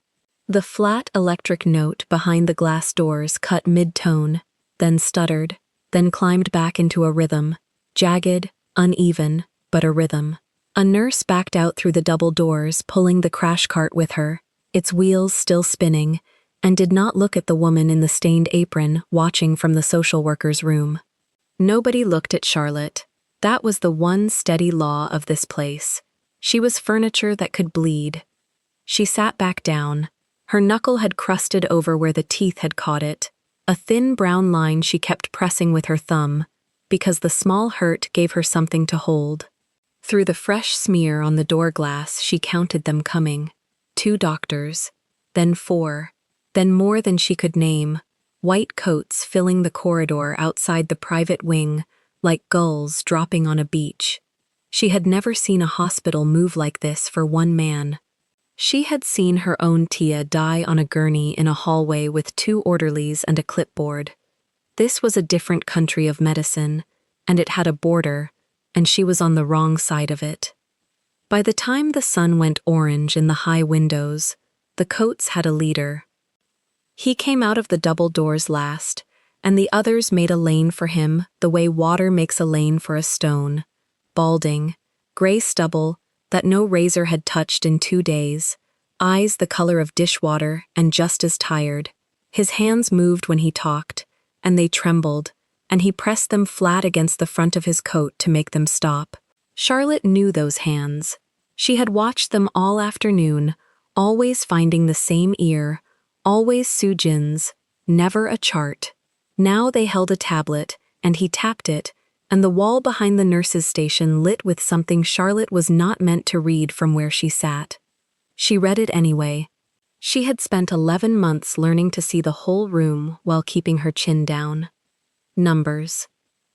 Speaker 1: The flat electric note behind the glass doors cut mid-tone, then stuttered, then climbed back into a rhythm, jagged, uneven, but a rhythm. A nurse backed out through the double doors, pulling the crash cart with her, its wheels still spinning, and did not look at the woman in the stained apron watching from the social worker's room. Nobody looked at Charlotte. That was the one steady law of this place. She was furniture that could bleed. She sat back down. Her knuckle had crusted over where the teeth had caught it, a thin brown line she kept pressing with her thumb, because the small hurt gave her something to hold. Through the fresh smear on the door glass, she counted them coming. 2 doctors, then 4, then more than she could name, white coats filling the corridor outside the private wing, like gulls dropping on a beach. She had never seen a hospital move like this for one man. She had seen her own Tia die on a gurney in a hallway with 2 orderlies and a clipboard. This was a different country of medicine, and it had a border, and she was on the wrong side of it. By the time the sun went orange in the high windows, the coats had a leader. He came out of the double doors last, and the others made a lane for him the way water makes a lane for a stone. Balding, gray stubble that no razor had touched in 2 days, eyes the color of dishwater and just as tired. His hands moved when he talked, and they trembled, and he pressed them flat against the front of his coat to make them stop. Charlotte knew those hands. She had watched them all afternoon, always finding the same ear, always Sujin's, never a chart. Now they held a tablet, and he tapped it, and the wall behind the nurse's station lit with something Charlotte was not meant to read from where she sat. She read it anyway. She had spent 11 months learning to see the whole room while keeping her chin down. Numbers.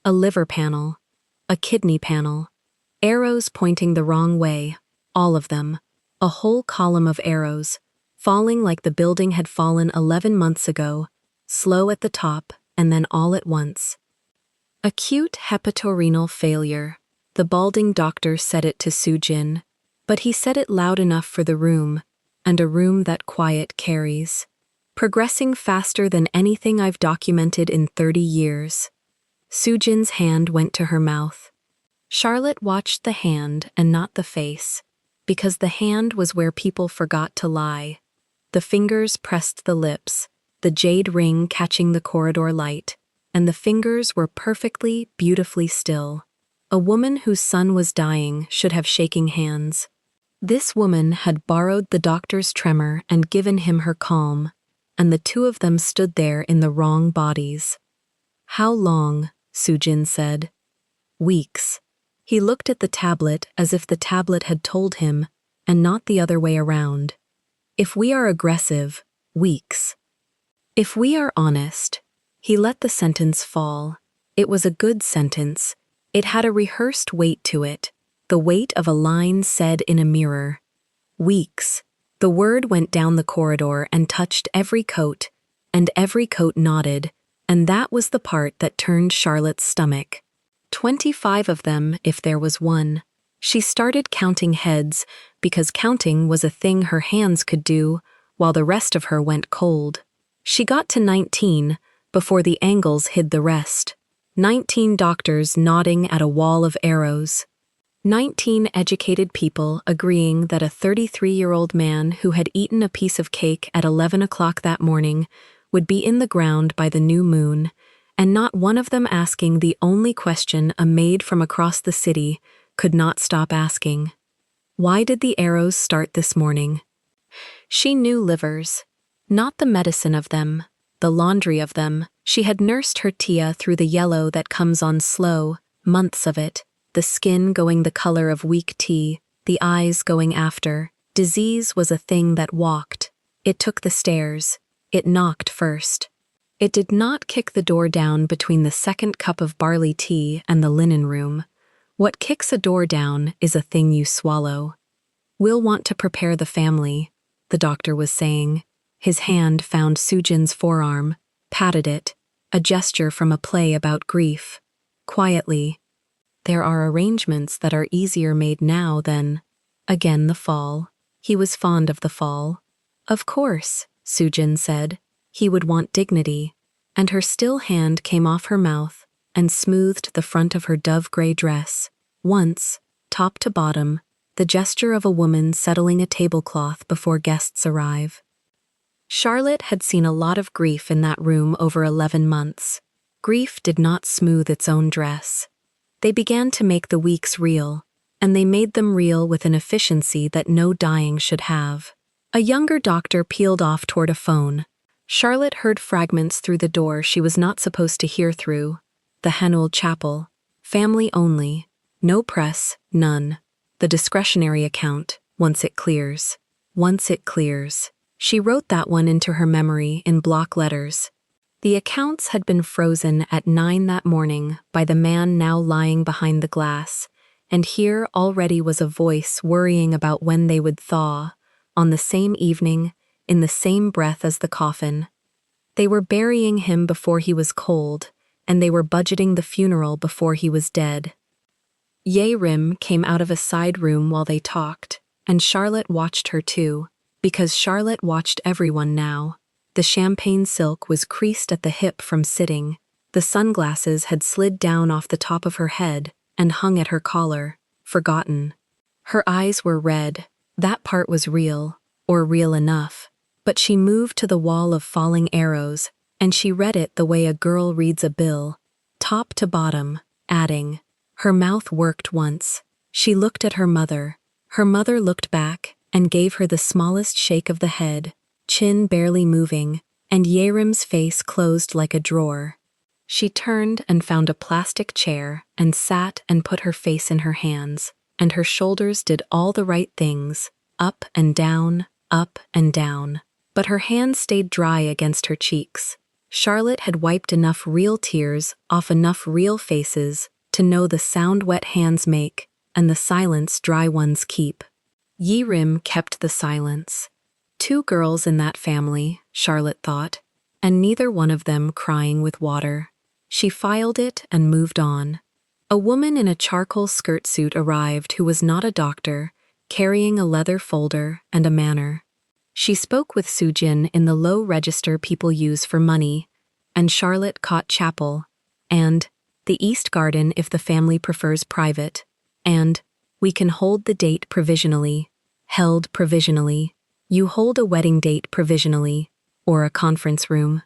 Speaker 1: A liver panel. A kidney panel. Arrows pointing the wrong way, all of them. A whole column of arrows, falling like the building had fallen 11 months ago, slow at the top and then all at once. Acute hepatorenal failure. The balding doctor said it to Sujin, but he said it loud enough for the room, and a room that quiet carries. Progressing faster than anything I've documented in 30 years. Sujin's hand went to her mouth. Charlotte watched the hand and not the face, because the hand was where people forgot to lie. The fingers pressed the lips, the jade ring catching the corridor light, and the fingers were perfectly, beautifully still. A woman whose son was dying should have shaking hands. This woman had borrowed the doctor's tremor and given him her calm, and the 2 of them stood there in the wrong bodies. How long? Sujin said. Weeks. He looked at the tablet as if the tablet had told him, and not the other way around. If we are aggressive, weeks. If we are honest. He let the sentence fall. It was a good sentence. It had a rehearsed weight to it, the weight of a line said in a mirror. Weeks. The word went down the corridor and touched every coat, and every coat nodded, and that was the part that turned Charlotte's stomach. 25 of them, if there was one. She started counting heads, because counting was a thing her hands could do, while the rest of her went cold. She got to 19, before the angles hid the rest. 19 doctors nodding at a wall of arrows. 19 educated people agreeing that a 33-year-old man who had eaten a piece of cake at 11 o'clock that morning would be in the ground by the new moon, and not one of them asking the only question a maid from across the city could not stop asking. Why did the arrows start this morning? She knew livers. Not the medicine of them, the laundry of them. She had nursed her Tia through the yellow that comes on slow, months of it, the skin going the color of weak tea, the eyes going after. Disease was a thing that walked. It took the stairs. It knocked first. It did not kick the door down between the second cup of barley tea and the linen room. What kicks a door down is a thing you swallow. We'll want to prepare the family, the doctor was saying. His hand found Sujin's forearm, patted it. a gesture from a play about grief. Quietly, there are arrangements that are easier made now than. Again the fall. He was fond of the fall. Of course, Sujin said. He would want dignity. And her still hand came off her mouth and smoothed the front of her dove-gray dress. Once, top to bottom, the gesture of a woman settling a tablecloth before guests arrive. Charlotte had seen a lot of grief in that room over 11 months. Grief did not smooth its own dress. They began to make the weeks real, and they made them real with an efficiency that no dying should have. A younger doctor peeled off toward a phone. Charlotte heard fragments through the door she was not supposed to hear through. The Henul Chapel. Family only. No press, none. The discretionary account, once it clears. Once it clears. She wrote that one into her memory in block letters. The accounts had been frozen at 9 that morning by the man now lying behind the glass, and here already was a voice worrying about when they would thaw, on the same evening, in the same breath as the coffin. They were burying him before he was cold, and they were budgeting the funeral before he was dead. Yerim came out of a side room while they talked, and Charlotte watched her too, because Charlotte watched everyone now. The champagne silk was creased at the hip from sitting. The sunglasses had slid down off the top of her head and hung at her collar, forgotten. Her eyes were red. That part was real, or real enough. But she moved to the wall of falling arrows, and she read it the way a girl reads a bill, top to bottom, adding. Her mouth worked once. She looked at her mother. Her mother looked back and gave her the smallest shake of the head, chin barely moving, and Yerim's face closed like a drawer. She turned and found a plastic chair and sat and put her face in her hands, and her shoulders did all the right things, up and down, up and down. But her hands stayed dry against her cheeks. Charlotte had wiped enough real tears off enough real faces to know the sound wet hands make and the silence dry ones keep. Yerim kept the silence. 2 girls in that family, Charlotte thought, and neither one of them crying with water. She filed it and moved on. A woman in a charcoal skirt suit arrived who was not a doctor, carrying a leather folder and a manner. She spoke with Sujin in the low register people use for money, and Charlotte caught chapel, and the East Garden if the family prefers private, and we can hold the date provisionally, held provisionally. You hold a wedding date provisionally, or a conference room.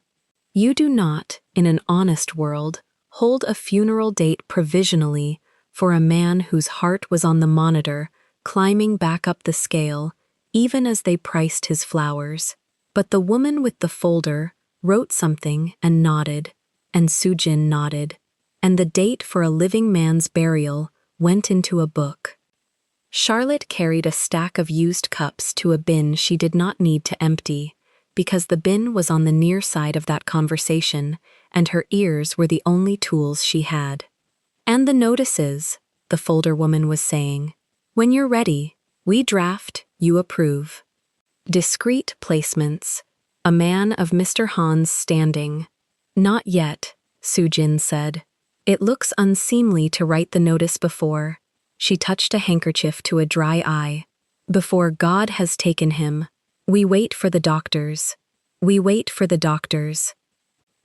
Speaker 1: You do not, in an honest world, hold a funeral date provisionally for a man whose heart was on the monitor, climbing back up the scale, even as they priced his flowers. But the woman with the folder wrote something and nodded, and Sujin nodded, and the date for a living man's burial went into a book. Charlotte carried a stack of used cups to a bin she did not need to empty, because the bin was on the near side of that conversation, and her ears were the only tools she had. And the notices, the folder woman was saying. When you're ready, we draft, you approve. Discreet placements. A man of Mr. Han's standing. Not yet, Sujin said. It looks unseemly to write the notice before. She touched a handkerchief to a dry eye. Before God has taken him. We wait for the doctors. We wait for the doctors.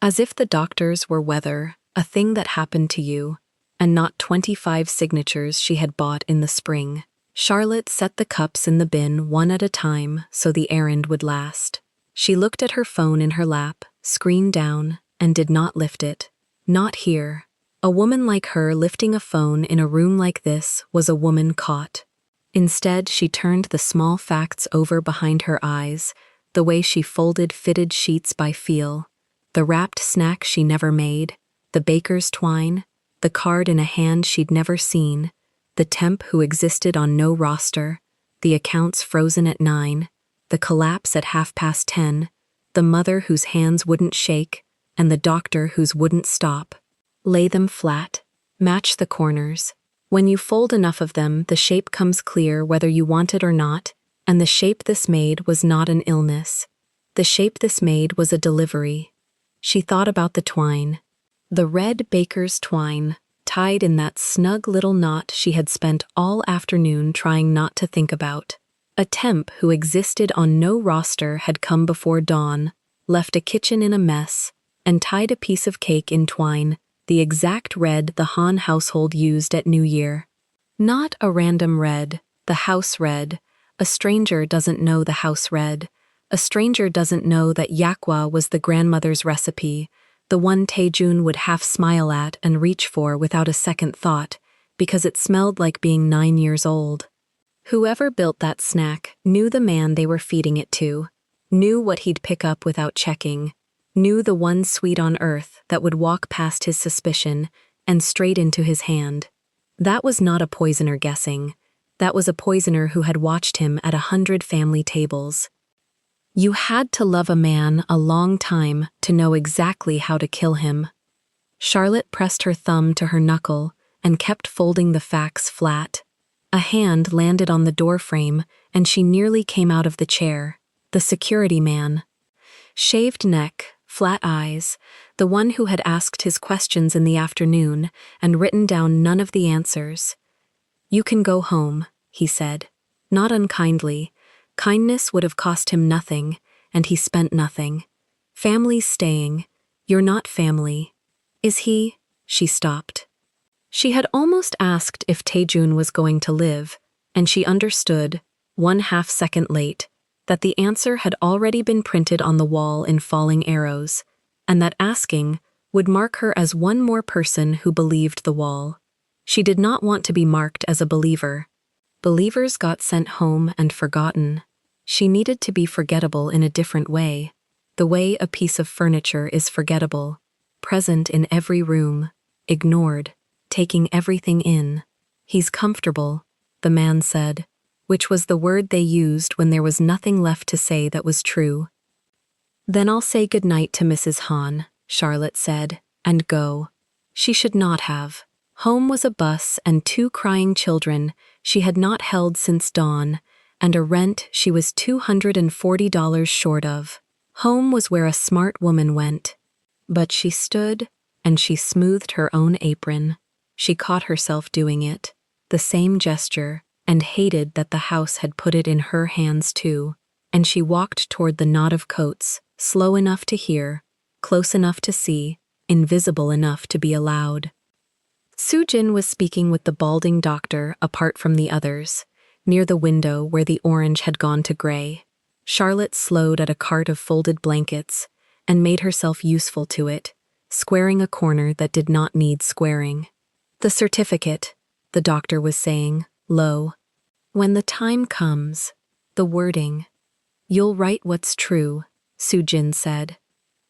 Speaker 1: As if the doctors were weather, a thing that happened to you, and not 25 signatures she had bought in the spring. Charlotte set the cups in the bin one at a time so the errand would last. She looked at her phone in her lap, screen down, and did not lift it. Not here. A woman like her lifting a phone in a room like this was a woman caught. Instead, she turned the small facts over behind her eyes, the way she folded fitted sheets by feel, the wrapped snack she never made, the baker's twine, the card in a hand she'd never seen, the temp who existed on no roster, the accounts frozen at 9, the collapse at 10:30, the mother whose hands wouldn't shake, and the doctor whose wouldn't stop. Lay them flat. Match the corners. When you fold enough of them, the shape comes clear whether you want it or not, and the shape this made was not an illness. The shape this made was a delivery. She thought about the twine. The red baker's twine, tied in that snug little knot she had spent all afternoon trying not to think about. A temp who existed on no roster had come before dawn, left a kitchen in a mess, and tied a piece of cake in twine, the exact red the Han household used at New Year. Not a random red, the house red. A stranger doesn't know the house red. A stranger doesn't know that yakwa was the grandmother's recipe, the one Taejun would half smile at and reach for without a second thought, because it smelled like being 9 years old. Whoever built that snack knew the man they were feeding it to, knew what he'd pick up without checking, knew the one sweet on earth that would walk past his suspicion and straight into his hand. That was not a poisoner guessing. That was a poisoner who had watched him at 100 family tables. You had to love a man a long time to know exactly how to kill him. Charlotte pressed her thumb to her knuckle and kept folding the facts flat. A hand landed on the doorframe and she nearly came out of the chair. The security man. Shaved neck, flat eyes, the one who had asked his questions in the afternoon and written down none of the answers. "You can go home," he said. Not unkindly. Kindness would have cost him nothing, and he spent nothing. Family's staying. You're not family. Is he? She stopped. She had almost asked if Taejun was going to live, and she understood, 1/2 second late, that the answer had already been printed on the wall in falling arrows, and that asking would mark her as one more person who believed the wall. She did not want to be marked as a believer. Believers got sent home and forgotten. She needed to be forgettable in a different way, the way a piece of furniture is forgettable, present in every room, ignored, taking everything in. "He's comfortable," the man said, which was the word they used when there was nothing left to say that was true. "Then I'll say goodnight to Mrs. Han," Charlotte said, "and go." She should not have. Home was a bus and 2 crying children she had not held since dawn, and a rent she was $240 short of. Home was where a smart woman went. But she stood, and she smoothed her own apron. She caught herself doing it, the same gesture, and hated that the house had put it in her hands too, and she walked toward the knot of coats, slow enough to hear, close enough to see, invisible enough to be allowed. Soo-jin was speaking with the balding doctor apart from the others, near the window where the orange had gone to gray. Charlotte slowed at a cart of folded blankets and made herself useful to it, squaring a corner that did not need squaring. "The certificate," the doctor was saying, low. "When the time comes, the wording. You'll write what's true," Soo-jin said.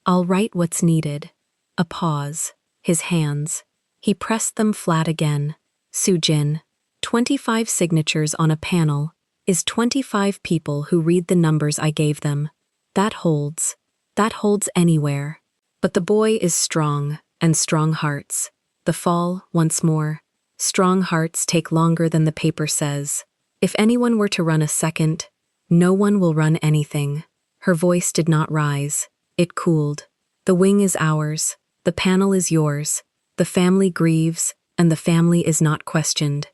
Speaker 1: "I'll write what's needed." A pause. His hands. He pressed them flat again. "Soo-jin, 25 signatures on a panel is 25 people who read the numbers I gave them. That holds. That holds anywhere. But the boy is strong, and strong hearts. The fall, once more. Strong hearts take longer than the paper says. If anyone were to run a second, no one will run anything." Her voice did not rise. It cooled. "The wing is ours. The panel is yours. The family grieves, and the family is not questioned.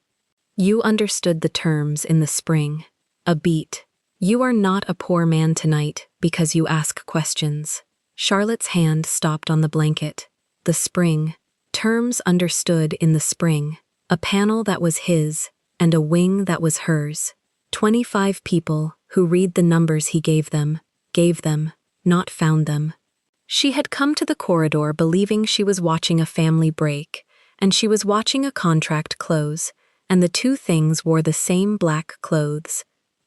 Speaker 1: You understood the terms in the spring. A beat. You are not a poor man tonight because you ask questions." Charlotte's hand stopped on the blanket. The spring. Terms understood in the spring. A panel that was his, and a wing that was hers. 25 people who read the numbers he gave them, not found them. She had come to the corridor believing she was watching a family break, and she was watching a contract close, and the 2 things wore the same black clothes.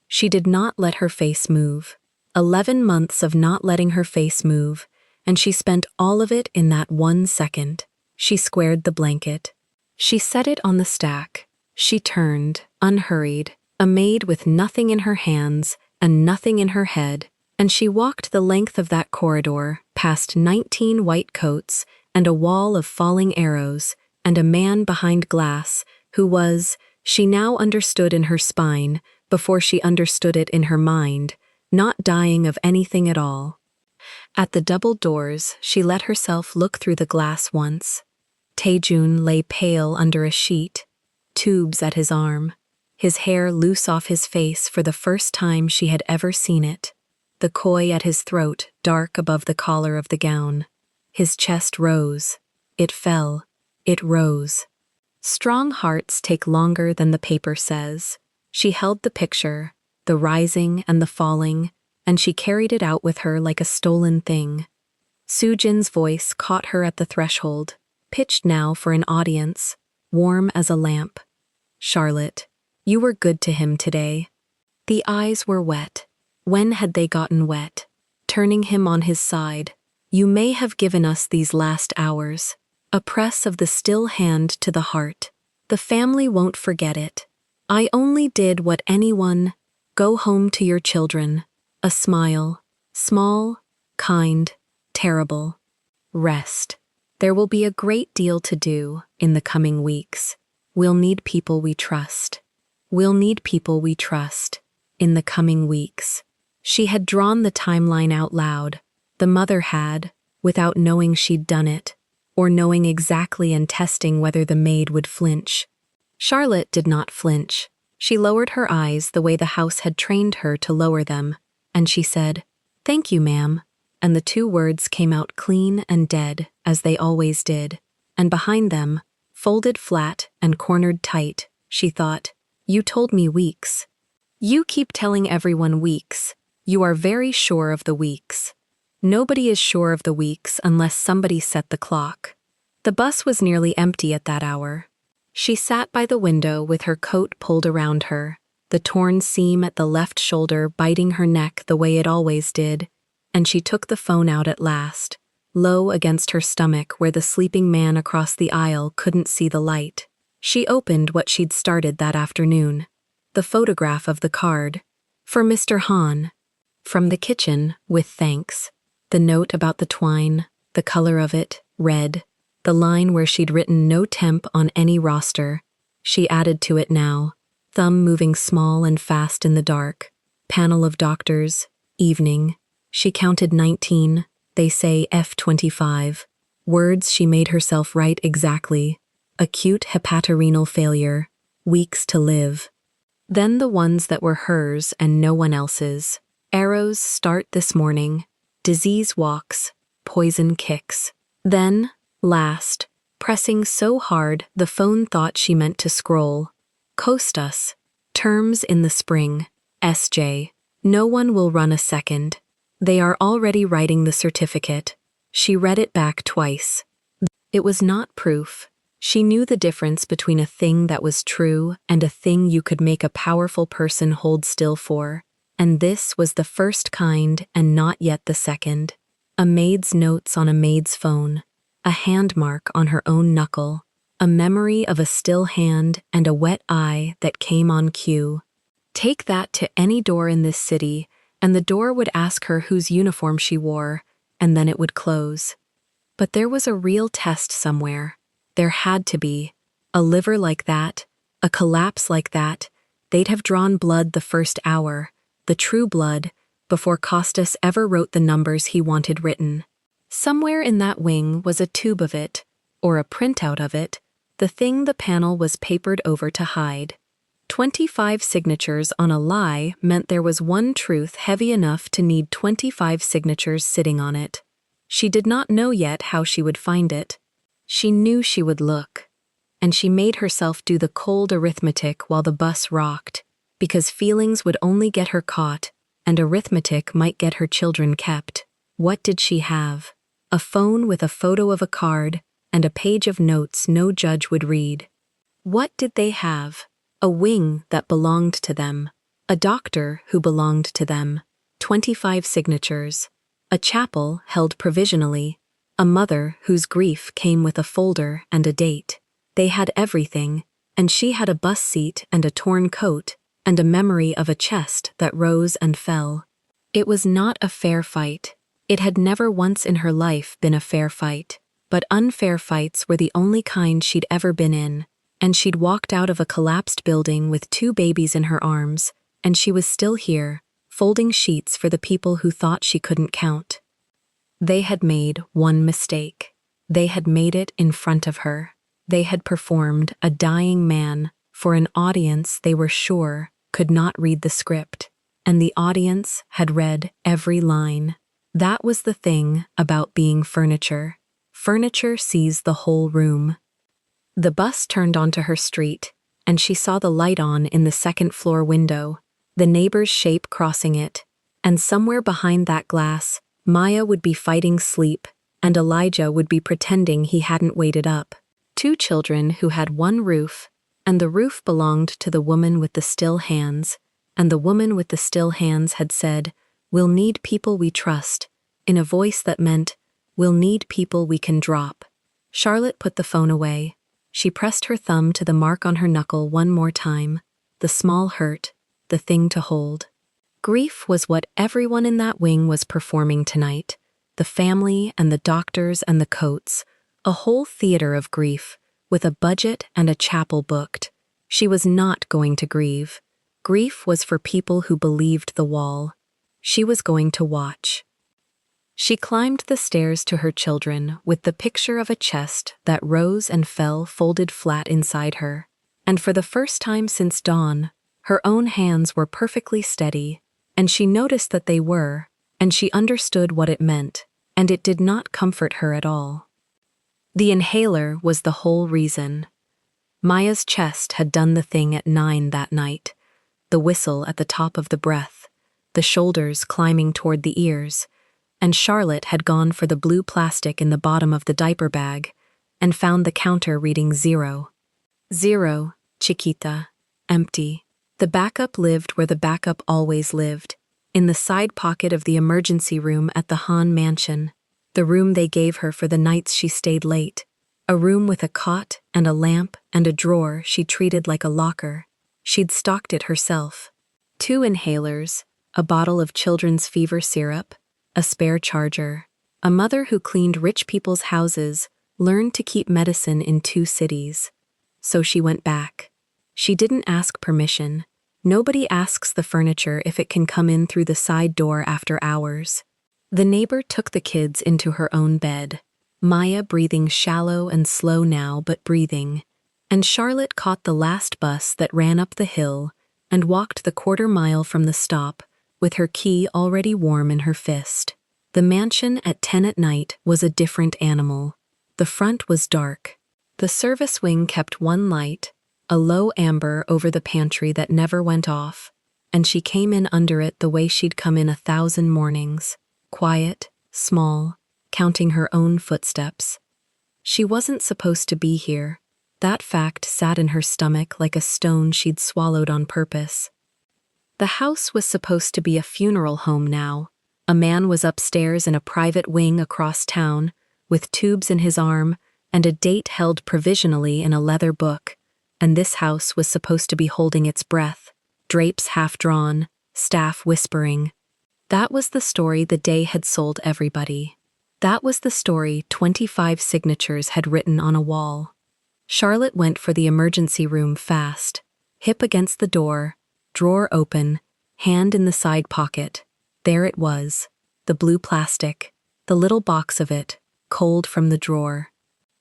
Speaker 1: She did not let her face move. 11 months of not letting her face move, and she spent all of it in that 1 second. She squared the blanket. She set it on the stack. She turned, unhurried, a maid with nothing in her hands and nothing in her head, and she walked the length of that corridor, past 19 white coats and a wall of falling arrows, and a man behind glass who was, she now understood in her spine, before she understood it in her mind, not dying of anything at all. At the double doors, she let herself look through the glass once. Taejun lay pale under a sheet, tubes at his arm, his hair loose off his face for the first time she had ever seen it, the koi at his throat dark above the collar of the gown. His chest rose. It fell. It rose. Strong hearts take longer than the paper says. She held the picture, the rising and the falling, and she carried it out with her like a stolen thing. Soojin's voice caught her at the threshold, pitched now for an audience, warm as a lamp. "Charlotte, you were good to him today." The eyes were wet. When had they gotten wet? Turning him on his side. "You may have given us these last hours." A press of the still hand to the heart. "The family won't forget it. I only did what anyone—" "Go home to your children." A smile. Small, kind, terrible. "Rest. There will be a great deal to do in the coming weeks. We'll need people we trust. We'll need people we trust in the coming weeks." She had drawn the timeline out loud. The mother had, without knowing she'd done it, or knowing exactly and testing whether the maid would flinch. Charlotte did not flinch. She lowered her eyes the way the house had trained her to lower them, and she said, "Thank you, ma'am," and the two words came out clean and dead, as they always did, and behind them, folded flat and cornered tight, she thought, "You told me weeks. You keep telling everyone weeks. You are very sure of the weeks." Nobody is sure of the weeks unless somebody set the clock. The bus was nearly empty at that hour. She sat by the window with her coat pulled around her, the torn seam at the left shoulder biting her neck the way it always did, and she took the phone out at last, low against her stomach where the sleeping man across the aisle couldn't see the light. She opened what she'd started that afternoon, the photograph of the card. "For Mr. Han. From the kitchen, with thanks." The note about the twine, the color of it, red, the line where she'd written no temp on any roster. She added to it now, thumb moving small and fast in the dark. Panel of doctors, evening. She counted 19, they say F25. Words she made herself write exactly. Acute hepatorenal failure, weeks to live. Then the ones that were hers and no one else's. Arrows start this morning. Disease walks, poison kicks. Then, last, pressing so hard the phone thought she meant to scroll. Costas. Terms in the spring. SJ. No one will run a second. They are already writing the certificate. She read it back twice. It was not proof. She knew the difference between a thing that was true and a thing you could make a powerful person hold still for. And this was the first kind and not yet the second. A maid's notes on a maid's phone, a hand mark on her own knuckle, a memory of a still hand and a wet eye that came on cue. Take that to any door in this city, and the door would ask her whose uniform she wore, and then it would close. But there was a real test somewhere. There had to be. A liver like that, a collapse like that, they'd have drawn blood the first hour. The true blood, before Costas ever wrote the numbers he wanted written. Somewhere in that wing was a tube of it, or a printout of it, the thing the panel was papered over to hide. 25 signatures on a lie meant there was one truth heavy enough to need 25 signatures sitting on it. She did not know yet how she would find it. She knew she would look. And she made herself do the cold arithmetic while the bus rocked, because feelings would only get her caught, and arithmetic might get her children kept. What did she have? A phone with a photo of a card, and a page of notes no judge would read. What did they have? A wing that belonged to them. A doctor who belonged to them. 25 signatures. A chapel held provisionally. A mother whose grief came with a folder and a date. They had everything, and she had a bus seat and a torn coat, and a memory of a chest that rose and fell. It was not a fair fight. It had never once in her life been a fair fight, but unfair fights were the only kind she'd ever been in, and she'd walked out of a collapsed building with 2 babies in her arms, and she was still here, folding sheets for the people who thought she couldn't count. They had made one mistake. They had made it in front of her. They had performed a dying man for an audience they were sure could not read the script, and the audience had read every line. That was the thing about being furniture. Furniture sees the whole room. The bus turned onto her street, and she saw the light on in the second-floor window, the neighbor's shape crossing it, and somewhere behind that glass, Maya would be fighting sleep, and Elijah would be pretending he hadn't waited up. Two children who had one roof, and the roof belonged to the woman with the still hands, and the woman with the still hands had said, "We'll need people we trust," in a voice that meant, "We'll need people we can drop." Charlotte put the phone away. She pressed her thumb to the mark on her knuckle one more time, the small hurt, the thing to hold. Grief was what everyone in that wing was performing tonight, the family and the doctors and the coats, a whole theater of grief, with a budget and a chapel booked. She was not going to grieve. Grief was for people who believed the wall. She was going to watch. She climbed the stairs to her children with the picture of a chest that rose and fell folded flat inside her, and for the first time since dawn, her own hands were perfectly steady, and she noticed that they were, and she understood what it meant, and it did not comfort her at all. The inhaler was the whole reason. Maya's chest had done the thing at 9 that night, the whistle at the top of the breath, the shoulders climbing toward the ears, and Charlotte had gone for the blue plastic in the bottom of the diaper bag and found the counter reading 0. 0, Chiquita, empty. The backup lived where the backup always lived, in the side pocket of the emergency room at the Hahn mansion, the room they gave her for the nights she stayed late, a room with a cot and a lamp and a drawer she treated like a locker. She'd stocked it herself. 2 inhalers, a bottle of children's fever syrup, a spare charger. A mother who cleaned rich people's houses learned to keep medicine in 2 cities. So she went back. She didn't ask permission. Nobody asks the furniture if it can come in through the side door after hours. The neighbor took the kids into her own bed, Maya breathing shallow and slow now but breathing, and Charlotte caught the last bus that ran up the hill and walked the 1/4 mile from the stop with her key already warm in her fist. The mansion at 10 at night was a different animal. The front was dark. The service wing kept one light, a low amber over the pantry that never went off, and she came in under it the way she'd come in 1,000 mornings, quiet, small, counting her own footsteps. She wasn't supposed to be here. That fact sat in her stomach like a stone she'd swallowed on purpose. The house was supposed to be a funeral home now. A man was upstairs in a private wing across town, with tubes in his arm and a date held provisionally in a leather book, and this house was supposed to be holding its breath, drapes half-drawn, staff whispering. That was the story the day had sold everybody. That was the story 25 signatures had written on a wall. Charlotte went for the emergency room fast, hip against the door, drawer open, hand in the side pocket. There it was, the blue plastic, the little box of it, cold from the drawer.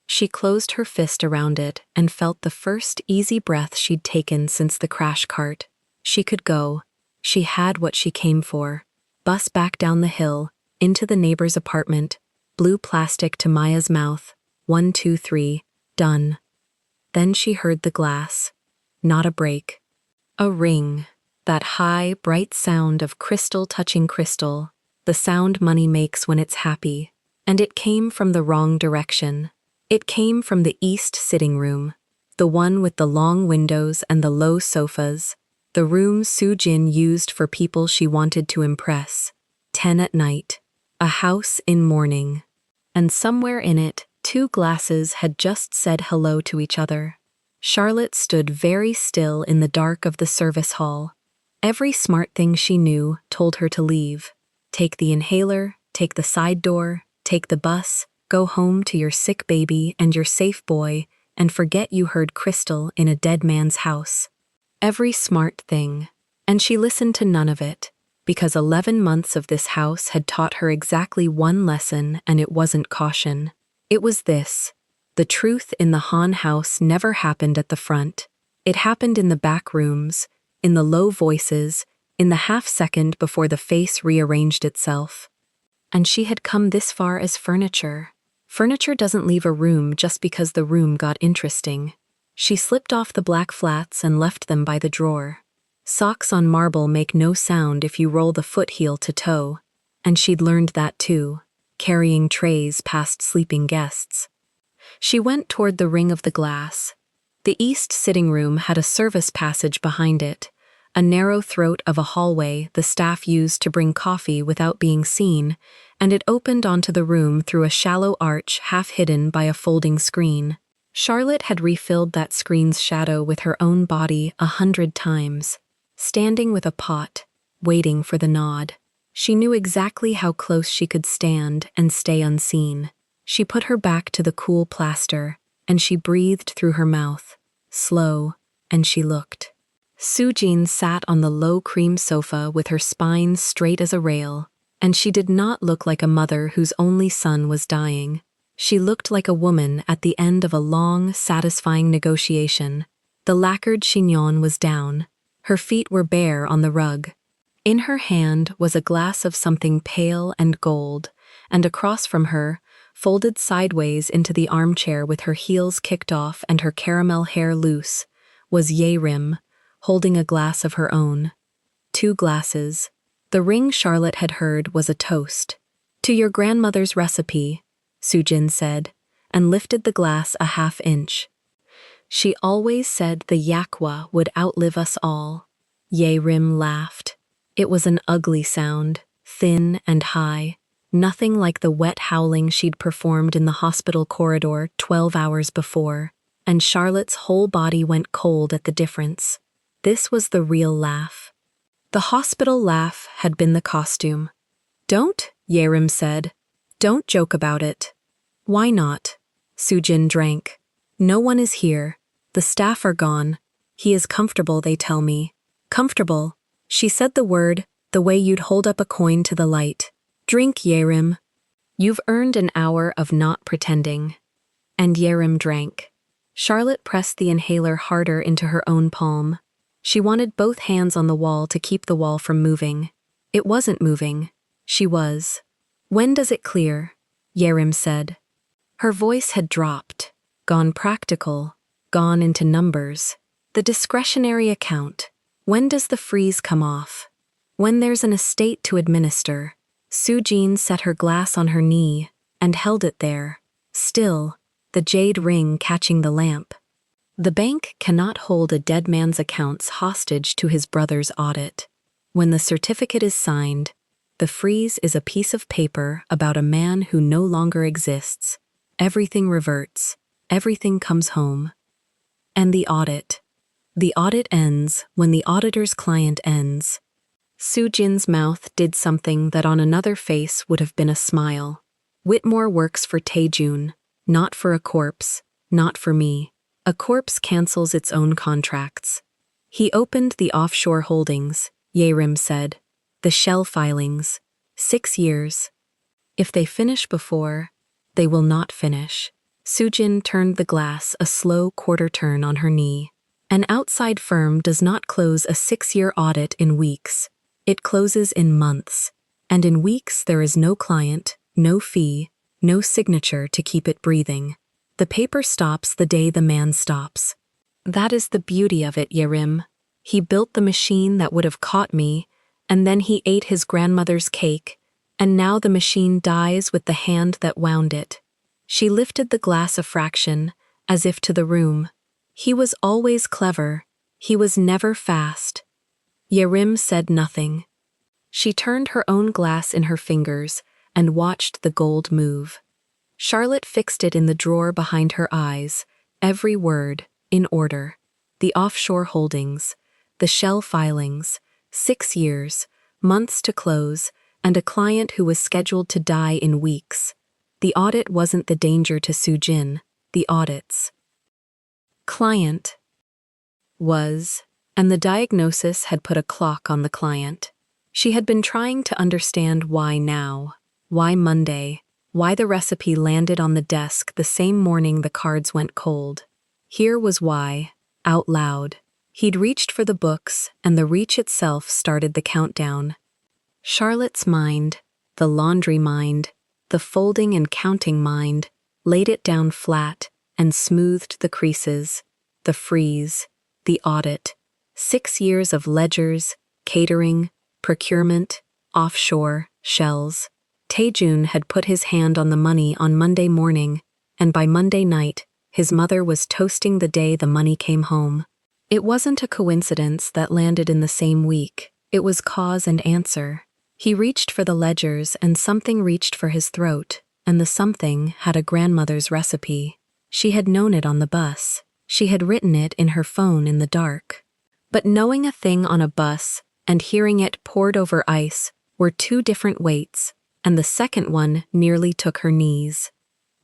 Speaker 1: She closed her fist around it and felt the first easy breath she'd taken since the crash cart. She could go. She had what she came for. Bus back down the hill, into the neighbor's apartment, blue plastic to Maya's mouth, 1, 2, 3, done. Then she heard the glass. Not a break. A ring. That high, bright sound of crystal touching crystal, the sound money makes when it's happy. And it came from the wrong direction. It came from the east sitting room, the one with the long windows and the low sofas, the room Soo-jin used for people she wanted to impress. 10 at night. A house in mourning. And somewhere in it, 2 glasses had just said hello to each other. Charlotte stood very still in the dark of the service hall. Every smart thing she knew told her to leave. Take the inhaler, take the side door, take the bus, go home to your sick baby and your safe boy, and forget you heard crystal in a dead man's house. Every smart thing. And she listened to none of it. because 11 months of this house had taught her exactly one lesson, and it wasn't caution. It was this: the truth in the Han house never happened at the front. It happened in the back rooms, in the low voices, in the half-second before the face rearranged itself. And she had come this far as furniture. Furniture doesn't leave a room just because the room got interesting. She slipped off the black flats and left them by the drawer. Socks on marble make no sound if you roll the foot heel to toe, and she'd learned that too, carrying trays past sleeping guests. She went toward the ring of the glass. The east sitting room had a service passage behind it, a narrow throat of a hallway the staff used to bring coffee without being seen, and it opened onto the room through a shallow arch half hidden by a folding screen. Charlotte had refilled that screen's shadow with her own body 100 times, standing with a pot, waiting for the nod. She knew exactly how close she could stand and stay unseen. She put her back to the cool plaster, and she breathed through her mouth, slow, and she looked. Sujin sat on the low cream sofa with her spine straight as a rail, and she did not look like a mother whose only son was dying. She looked like a woman at the end of a long, satisfying negotiation. The lacquered chignon was down. Her feet were bare on the rug. In her hand was a glass of something pale and gold, and across from her, folded sideways into the armchair with her heels kicked off and her caramel hair loose, was Yerim, holding a glass of her own. 2 glasses. The ring Charlotte had heard was a toast. "To your grandmother's recipe," Sujin said, and lifted the glass a half-inch. "She always said the yakwa would outlive us all." Yerim laughed. It was an ugly sound, thin and high, nothing like the wet howling she'd performed in the hospital corridor 12 hours before, and Charlotte's whole body went cold at the difference. This was the real laugh. The hospital laugh had been the costume. "Don't," Yerim said. "Don't joke about it." "Why not?" Sujin drank. "No one is here. The staff are gone. He is comfortable, they tell me." "Comfortable." She said the word, the way you'd hold up a coin to the light. "Drink, Yerim. You've earned an hour of not pretending." And Yerim drank. Charlotte pressed the inhaler harder into her own palm. She wanted both hands on the wall to keep the wall from moving. It wasn't moving. She was. "When does it clear?" Yerim said. Her voice had dropped, gone practical, gone into numbers. "The discretionary account. When does the freeze come off?" "When there's an estate to administer." Sujin set her glass on her knee and held it there, still, the jade ring catching the lamp. The bank cannot hold a dead man's accounts hostage to his brother's audit. When the certificate is signed, the freeze is a piece of paper about a man who no longer exists. Everything reverts. Everything comes home. And the audit. The audit ends when the auditor's client ends. Sujin's mouth did something that on another face would have been a smile. "Whitmore works for Taejun, not for a corpse, not for me. A corpse cancels its own contracts." He opened the offshore holdings, Yerim said. "The shell filings. 6 years. If they finish before, they will not finish." Sujin turned the glass a slow quarter turn on her knee. An outside firm does not close a 6-year audit in weeks. It closes in months. And in weeks there is no client, no fee, no signature to keep it breathing. The paper stops the day the man stops. That is the beauty of it, Yerim. He built the machine that would have caught me, and then he ate his grandmother's cake, and now the machine dies with the hand that wound it. She lifted the glass a fraction, as if to the room. He was always clever. He was never fast. Yerim said nothing. She turned her own glass in her fingers and watched the gold move. Charlotte fixed it in the drawer behind her eyes, every word, in order. The offshore holdings, the shell filings, 6 years, months to close, and a client who was scheduled to die in weeks. The audit wasn't the danger to Sujin, the audit's client was, and the diagnosis had put a clock on the client. She had been trying to understand why now, why Monday, why the recipe landed on the desk the same morning the cards went cold. Here was why, out loud. He'd reached for the books, and the reach itself started the countdown. Charlotte's mind, the laundry mind, the folding and counting mind, laid it down flat and smoothed the creases, the freeze, the audit. 6 years of ledgers, catering, procurement, offshore, shells. Taejun had put his hand on the money on Monday morning, and by Monday night, his mother was toasting the day the money came home. It wasn't a coincidence that landed in the same week. It was cause and answer. He reached for the ledgers and something reached for his throat, and the something had a grandmother's recipe. She had known it on the bus. She had written it in her phone in the dark. But knowing a thing on a bus and hearing it poured over ice were two different weights, and the second one nearly took her knees.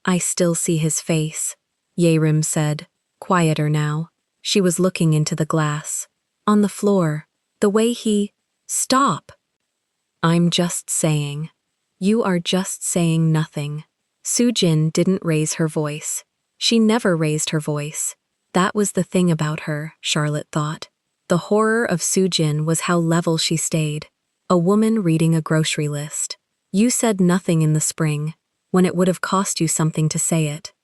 Speaker 1: "I still see his face," Yerim said, quieter now. She was looking into the glass. On the floor, the way he— "Stop!" "I'm just saying." "You are just saying nothing." Sujin didn't raise her voice. She never raised her voice. That was the thing about her, Charlotte thought. The horror of Sujin was how level she stayed. A woman reading a grocery list. You said nothing in the spring, when it would have cost you something to say it.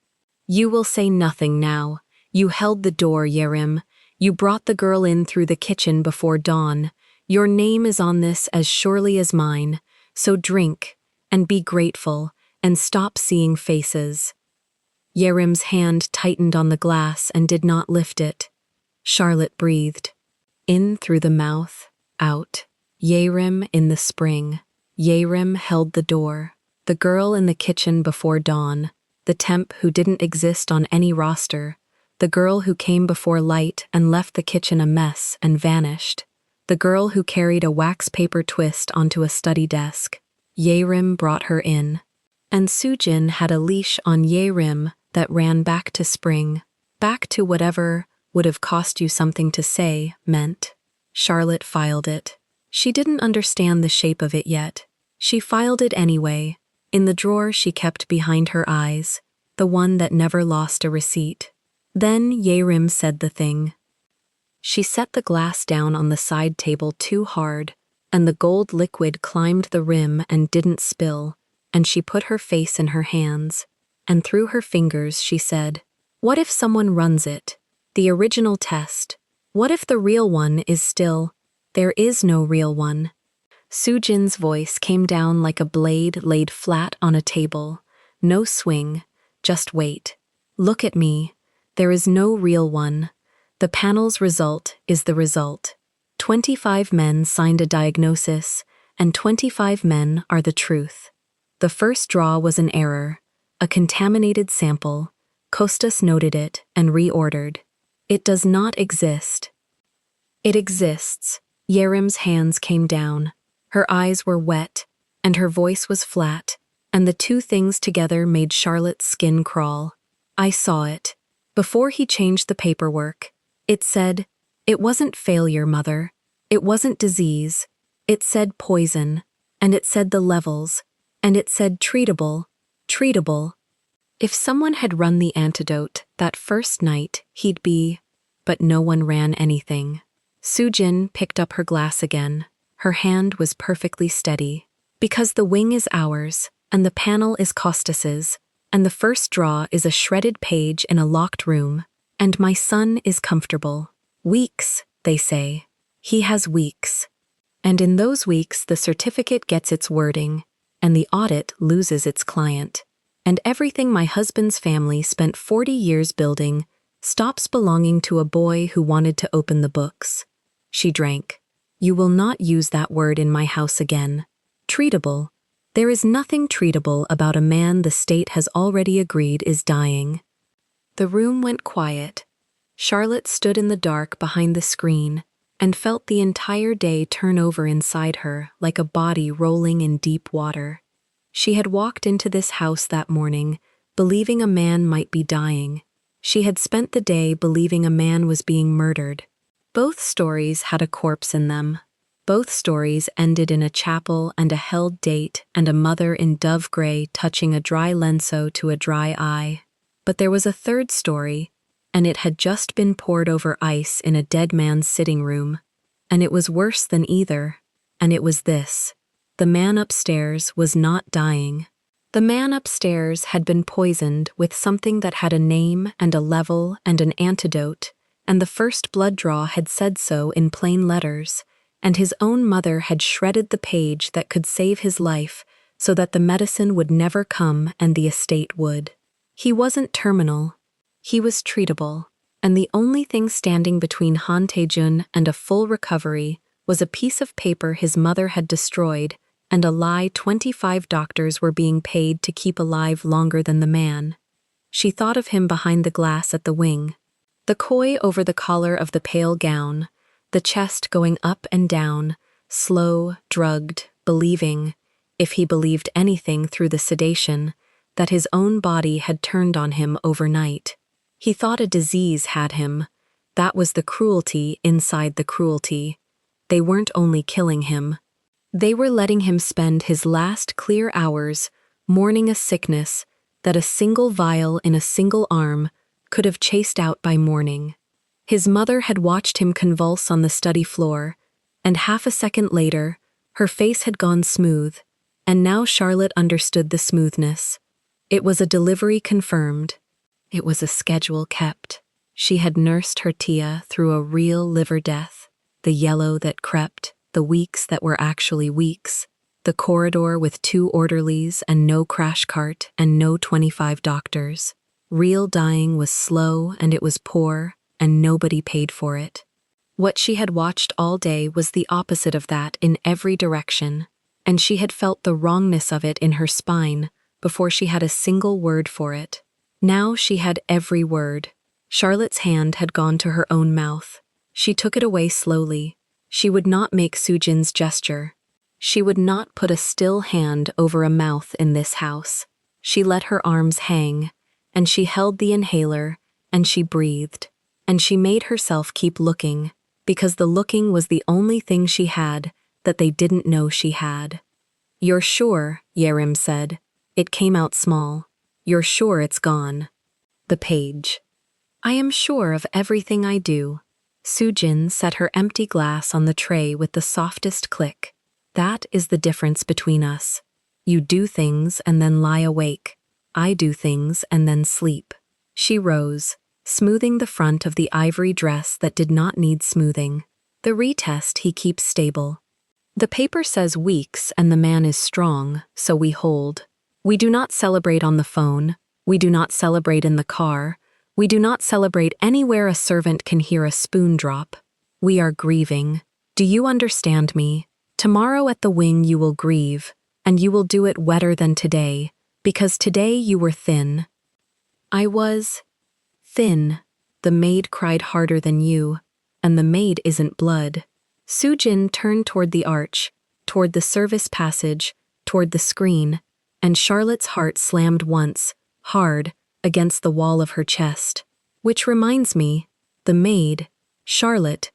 Speaker 1: You will say nothing now. You held the door, Yerim. You brought the girl in through the kitchen before dawn. Your name is on this as surely as mine. So drink, and be grateful, and stop seeing faces. Yerim's hand tightened on the glass and did not lift it. Charlotte breathed. In through the mouth, out. Yerim in the spring. Yerim held the door. The girl in the kitchen before dawn. The temp who didn't exist on any roster. The girl who came before light and left the kitchen a mess and vanished. The girl who carried a wax paper twist onto a study desk. Yerim brought her in. And Sujin had a leash on Yerim that ran back to spring. Back to whatever would have cost you something to say meant. Charlotte filed it. She didn't understand the shape of it yet. She filed it anyway, in the drawer she kept behind her eyes, the one that never lost a receipt. Then Yerim said the thing. She set the glass down on the side table too hard, and the gold liquid climbed the rim and didn't spill, and she put her face in her hands, and through her fingers she said, "What if someone runs it? The original test. What if the real one is still— there is no real one." Sujin's voice came down like a blade laid flat on a table. No swing, just wait. Look at me. There is no real one. The panel's result is the result. 25 men signed a diagnosis, and 25 men are the truth. The first draw was an error, a contaminated sample. Kostas noted it and reordered. It does not exist. It exists. Yerim's hands came down. Her eyes were wet, and her voice was flat, and the two things together made Charlotte's skin crawl. I saw it. Before he changed the paperwork, it said, "It wasn't failure, Mother. It wasn't disease. It said poison, and it said the levels, and it said treatable, treatable." If someone had run the antidote that first night, he'd be— but no one ran anything. Sujin picked up her glass again. Her hand was perfectly steady. Because the wing is ours, and the panel is Kostas's, and the first draw is a shredded page in a locked room, and my son is comfortable. Weeks, they say. He has weeks. And in those weeks the certificate gets its wording, and the audit loses its client. And everything my husband's family spent 40 years building stops belonging to a boy who wanted to open the books. She drank. You will not use that word in my house again. Treatable. There is nothing treatable about a man the state has already agreed is dying. The room went quiet. Charlotte stood in the dark behind the screen and felt the entire day turn over inside her like a body rolling in deep water. She had walked into this house that morning, believing a man might be dying. She had spent the day believing a man was being murdered. Both stories had a corpse in them. Both stories ended in a chapel and a held date and a mother in dove gray touching a dry lenso to a dry eye. But there was a third story, and it had just been poured over ice in a dead man's sitting room. And it was worse than either, and it was this. The man upstairs was not dying. The man upstairs had been poisoned with something that had a name and a level and an antidote, and the first blood draw had said so in plain letters, and his own mother had shredded the page that could save his life so that the medicine would never come and the estate would. He wasn't terminal. He was treatable, and the only thing standing between Han Tae-jun and a full recovery was a piece of paper his mother had destroyed and a lie 25 doctors were being paid to keep alive longer than the man. She thought of him behind the glass at the wing. The koi over the collar of the pale gown, the chest going up and down, slow, drugged, believing, if he believed anything through the sedation, that his own body had turned on him overnight. He thought a disease had him. That was the cruelty inside the cruelty. They weren't only killing him. They were letting him spend his last clear hours mourning a sickness that a single vial in a single arm could have chased out by morning. His mother had watched him convulse on the study floor, and half a second later, her face had gone smooth, and now Charlotte understood the smoothness. It was a delivery confirmed. It was a schedule kept. She had nursed her Tia through a real liver death, the yellow that crept, the weeks that were actually weeks, the corridor with 2 orderlies and no crash cart and no 25 doctors. Real dying was slow and it was poor, and nobody paid for it. What she had watched all day was the opposite of that in every direction, and she had felt the wrongness of it in her spine before she had a single word for it. Now she had every word. Charlotte's hand had gone to her own mouth. She took it away slowly. She would not make Sujin's gesture. She would not put a still hand over a mouth in this house. She let her arms hang, and she held the inhaler, and she breathed, and she made herself keep looking, because the looking was the only thing she had that they didn't know she had. "You're sure," Yerim said. It came out small. "You're sure it's gone." The page. "I am sure of everything I do." Sujin set her empty glass on the tray with the softest click. "That is the difference between us. You do things and then lie awake. I do things and then sleep." She rose, smoothing the front of the ivory dress that did not need smoothing. "The retest he keeps stable. The paper says weeks and the man is strong, so we hold. We do not celebrate on the phone. We do not celebrate in the car. We do not celebrate anywhere a servant can hear a spoon drop. We are grieving. Do you understand me? Tomorrow at the wing you will grieve, and you will do it wetter than today, because today you were thin." "I was thin." "The maid cried harder than you, and the maid isn't blood." Sujin turned toward the arch, toward the service passage, toward the screen, and Charlotte's heart slammed once, hard, against the wall of her chest. "Which reminds me, the maid, Charlotte."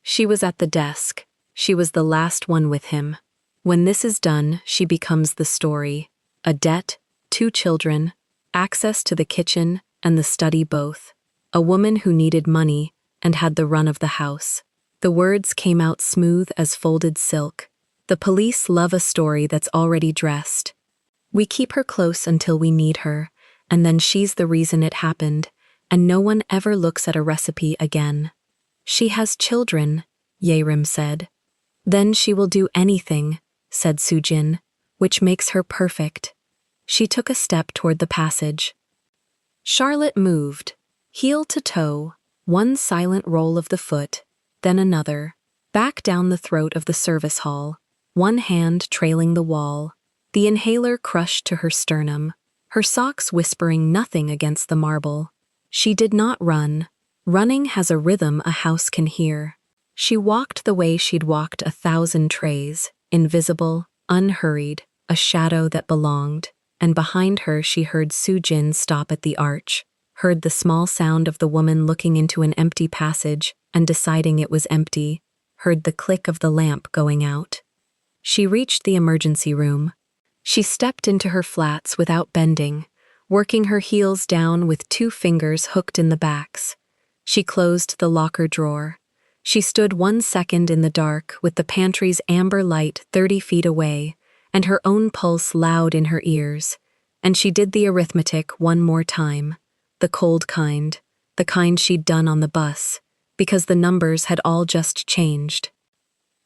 Speaker 1: She was at the desk. She was the last one with him. When this is done, she becomes the story. A debt, 2 children, access to the kitchen and the study both. A woman who needed money and had the run of the house. The words came out smooth as folded silk. The police love a story that's already dressed. We keep her close until we need her, and then she's the reason it happened, and no one ever looks at a recipe again. "She has children," Yerim said. "Then she will do anything," said Sujin, "which makes her perfect." She took a step toward the passage. Charlotte moved, heel to toe, one silent roll of the foot, then another, back down the throat of the service hall, one hand trailing the wall, the inhaler crushed to her sternum, her socks whispering nothing against the marble. She did not run. Running has a rhythm a house can hear. She walked the way she'd walked 1,000 trays, invisible, unhurried, a shadow that belonged, and behind her she heard Sujin stop at the arch, heard the small sound of the woman looking into an empty passage and deciding it was empty, heard the click of the lamp going out. She reached the emergency room. She stepped into her flats without bending, working her heels down with 2 fingers hooked in the backs. She closed the locker drawer. She stood 1 second in the dark with the pantry's amber light 30 feet away and her own pulse loud in her ears. And she did the arithmetic one more time, the cold kind, the kind she'd done on the bus, because the numbers had all just changed.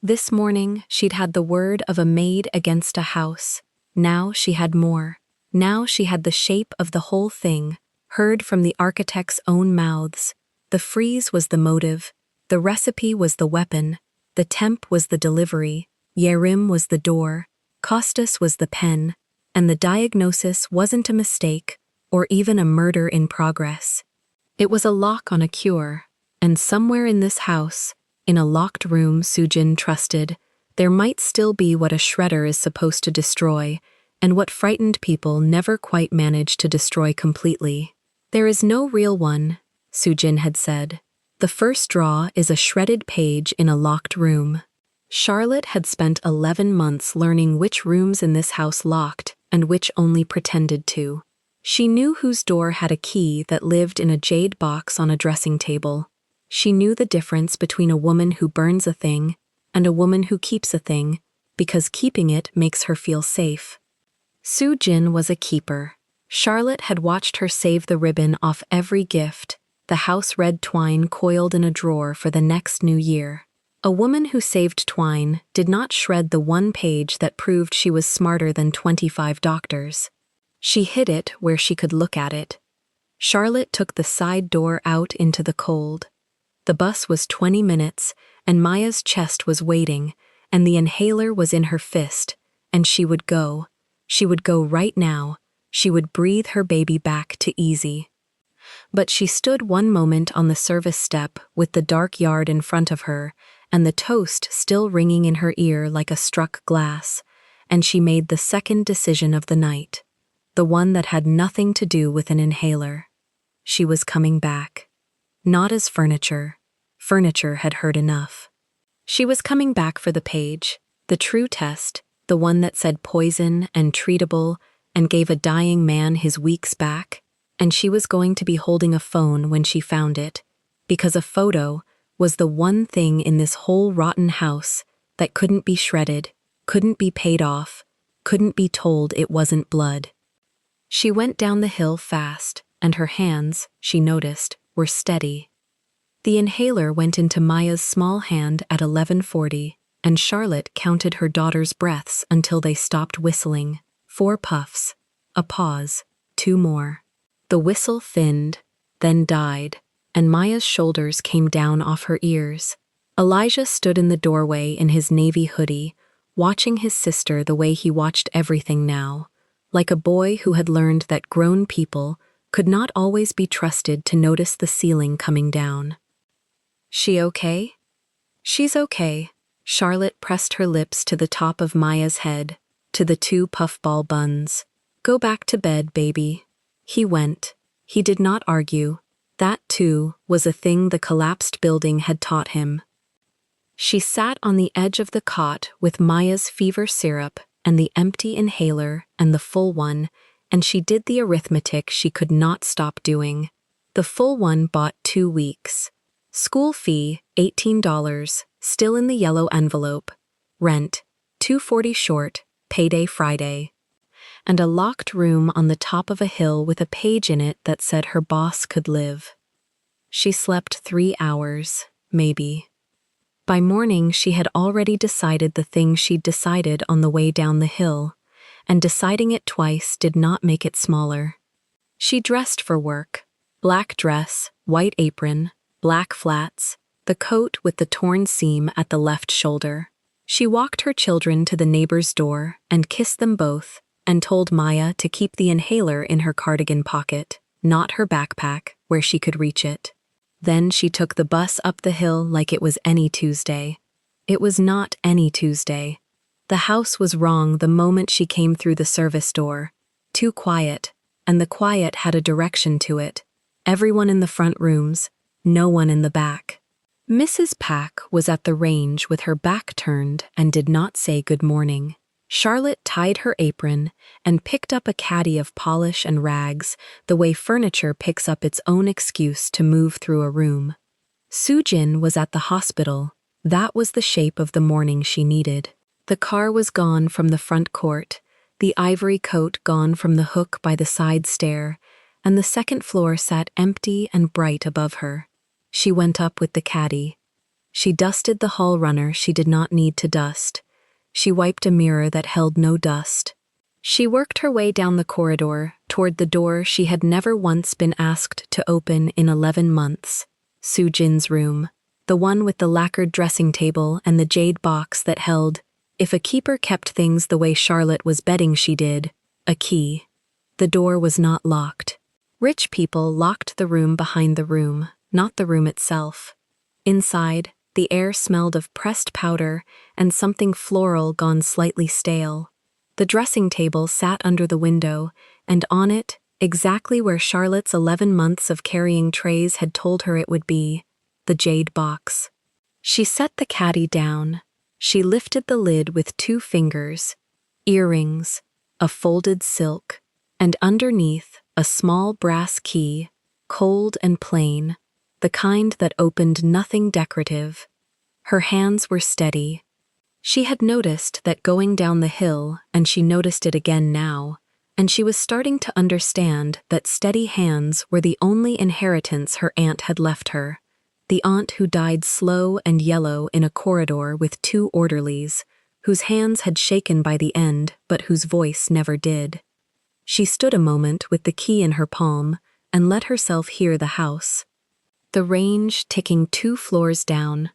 Speaker 1: This morning, she'd had the word of a maid against a house. Now she had more. Now she had the shape of the whole thing, heard from the architect's own mouths. The freeze was the motive, the recipe was the weapon, the temp was the delivery, Yerim was the door, Costas was the pen, and the diagnosis wasn't a mistake or even a murder in progress. It was a lock on a cure, and somewhere in this house, in a locked room Sujin trusted, there might still be what a shredder is supposed to destroy, and what frightened people never quite manage to destroy completely. There is no real one, Sujin had said. The first draw is a shredded page in a locked room. Charlotte had spent 11 months learning which rooms in this house locked and which only pretended to. She knew whose door had a key that lived in a jade box on a dressing table. She knew the difference between a woman who burns a thing and a woman who keeps a thing, because keeping it makes her feel safe. Sujin was a keeper. Charlotte had watched her save the ribbon off every gift, the house red twine coiled in a drawer for the next new year. A woman who saved twine did not shred the one page that proved she was smarter than 25 doctors. She hid it where she could look at it. Charlotte took the side door out into the cold. The bus was 20 minutes, and Maya's chest was waiting, and the inhaler was in her fist, and she would go. She would go right now. She would breathe her baby back to easy. But she stood one moment on the service step with the dark yard in front of her, and the toast still ringing in her ear like a struck glass, and she made the second decision of the night, the one that had nothing to do with an inhaler. She was coming back. Not as furniture. Furniture had heard enough. She was coming back for the page, the true test, the one that said poison and treatable and gave a dying man his weeks back, and she was going to be holding a phone when she found it, because a photo was the one thing in this whole rotten house that couldn't be shredded, couldn't be paid off, couldn't be told it wasn't blood. She went down the hill fast, and her hands, she noticed, were steady. The inhaler went into Maya's small hand at 11:40, and Charlotte counted her daughter's breaths until they stopped whistling. 4 puffs, a pause, 2 more. The whistle thinned, then died, and Maya's shoulders came down off her ears. Elijah stood in the doorway in his navy hoodie, watching his sister the way he watched everything now, like a boy who had learned that grown people could not always be trusted to notice the ceiling coming down. "She okay?" "She's okay." Charlotte pressed her lips to the top of Maya's head, to the 2 puffball buns. "Go back to bed, baby." He went. He did not argue. That, too, was a thing the collapsed building had taught him. She sat on the edge of the cot with Maya's fever syrup and the empty inhaler and the full one, and she did the arithmetic she could not stop doing. The full one bought 2 weeks. School fee, $18, still in the yellow envelope. Rent, $240 short, payday Friday. And a locked room on the top of a hill with a page in it that said her boss could live. She slept 3 hours, maybe. By morning, she had already decided the thing she'd decided on the way down the hill, and deciding it twice did not make it smaller. She dressed for work. Black dress, white apron, black flats, the coat with the torn seam at the left shoulder. She walked her children to the neighbor's door and kissed them both, and told Maya to keep the inhaler in her cardigan pocket, not her backpack, where she could reach it. Then she took the bus up the hill like it was any Tuesday. It was not any Tuesday. The house was wrong the moment she came through the service door. Too quiet, and the quiet had a direction to it. Everyone in the front rooms, no one in the back. Mrs. Pack was at the range with her back turned and did not say good morning. Charlotte tied her apron and picked up a caddy of polish and rags, the way furniture picks up its own excuse to move through a room. Sujin was at the hospital. That was the shape of the morning she needed. The car was gone from the front court, the ivory coat gone from the hook by the side stair, and the second floor sat empty and bright above her. She went up with the caddy. She dusted the hall runner she did not need to dust. She wiped a mirror that held no dust. She worked her way down the corridor toward the door she had never once been asked to open in 11 months. Sujin's room, the one with the lacquered dressing table and the jade box that held, if a keeper kept things the way Charlotte was betting she did, a key. The door was not locked. Rich people locked the room behind the room, not the room itself. Inside, the air smelled of pressed powder and something floral gone slightly stale. The dressing table sat under the window, and on it, exactly where Charlotte's 11 months of carrying trays had told her it would be, the jade box. She set the caddy down. She lifted the lid with 2 fingers, earrings, a folded silk, and underneath, a small brass key, cold and plain, the kind that opened nothing decorative. Her hands were steady. She had noticed that going down the hill, and she noticed it again now, and she was starting to understand that steady hands were the only inheritance her aunt had left her, the aunt who died slow and yellow in a corridor with 2 orderlies, whose hands had shaken by the end but whose voice never did. She stood a moment with the key in her palm and let herself hear the house. The range ticking 2 floors down,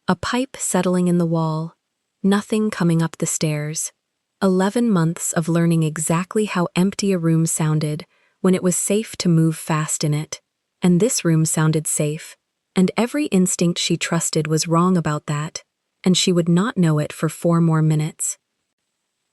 Speaker 1: a pipe settling in the wall, nothing coming up the stairs. 11 months of learning exactly how empty a room sounded when it was safe to move fast in it, and this room sounded safe, and every instinct she trusted was wrong about that, and she would not know it for 4 more minutes.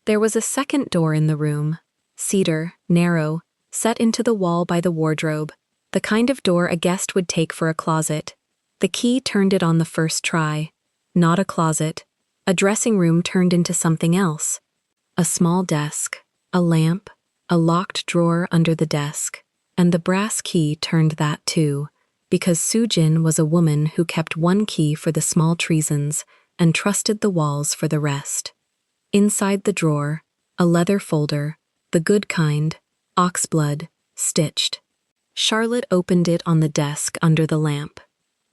Speaker 1: There was a second door in the room, cedar, narrow, set into the wall by the wardrobe, the kind of door a guest would take for a closet. The key turned it on the first try. Not a closet. A dressing room turned into something else. A small desk, a lamp, a locked drawer under the desk, and the brass key turned that too, because Sujin was a woman who kept 1 key for the small treasons and trusted the walls for the rest. Inside the drawer, a leather folder, the good kind, oxblood, stitched. Charlotte opened it on the desk under the lamp.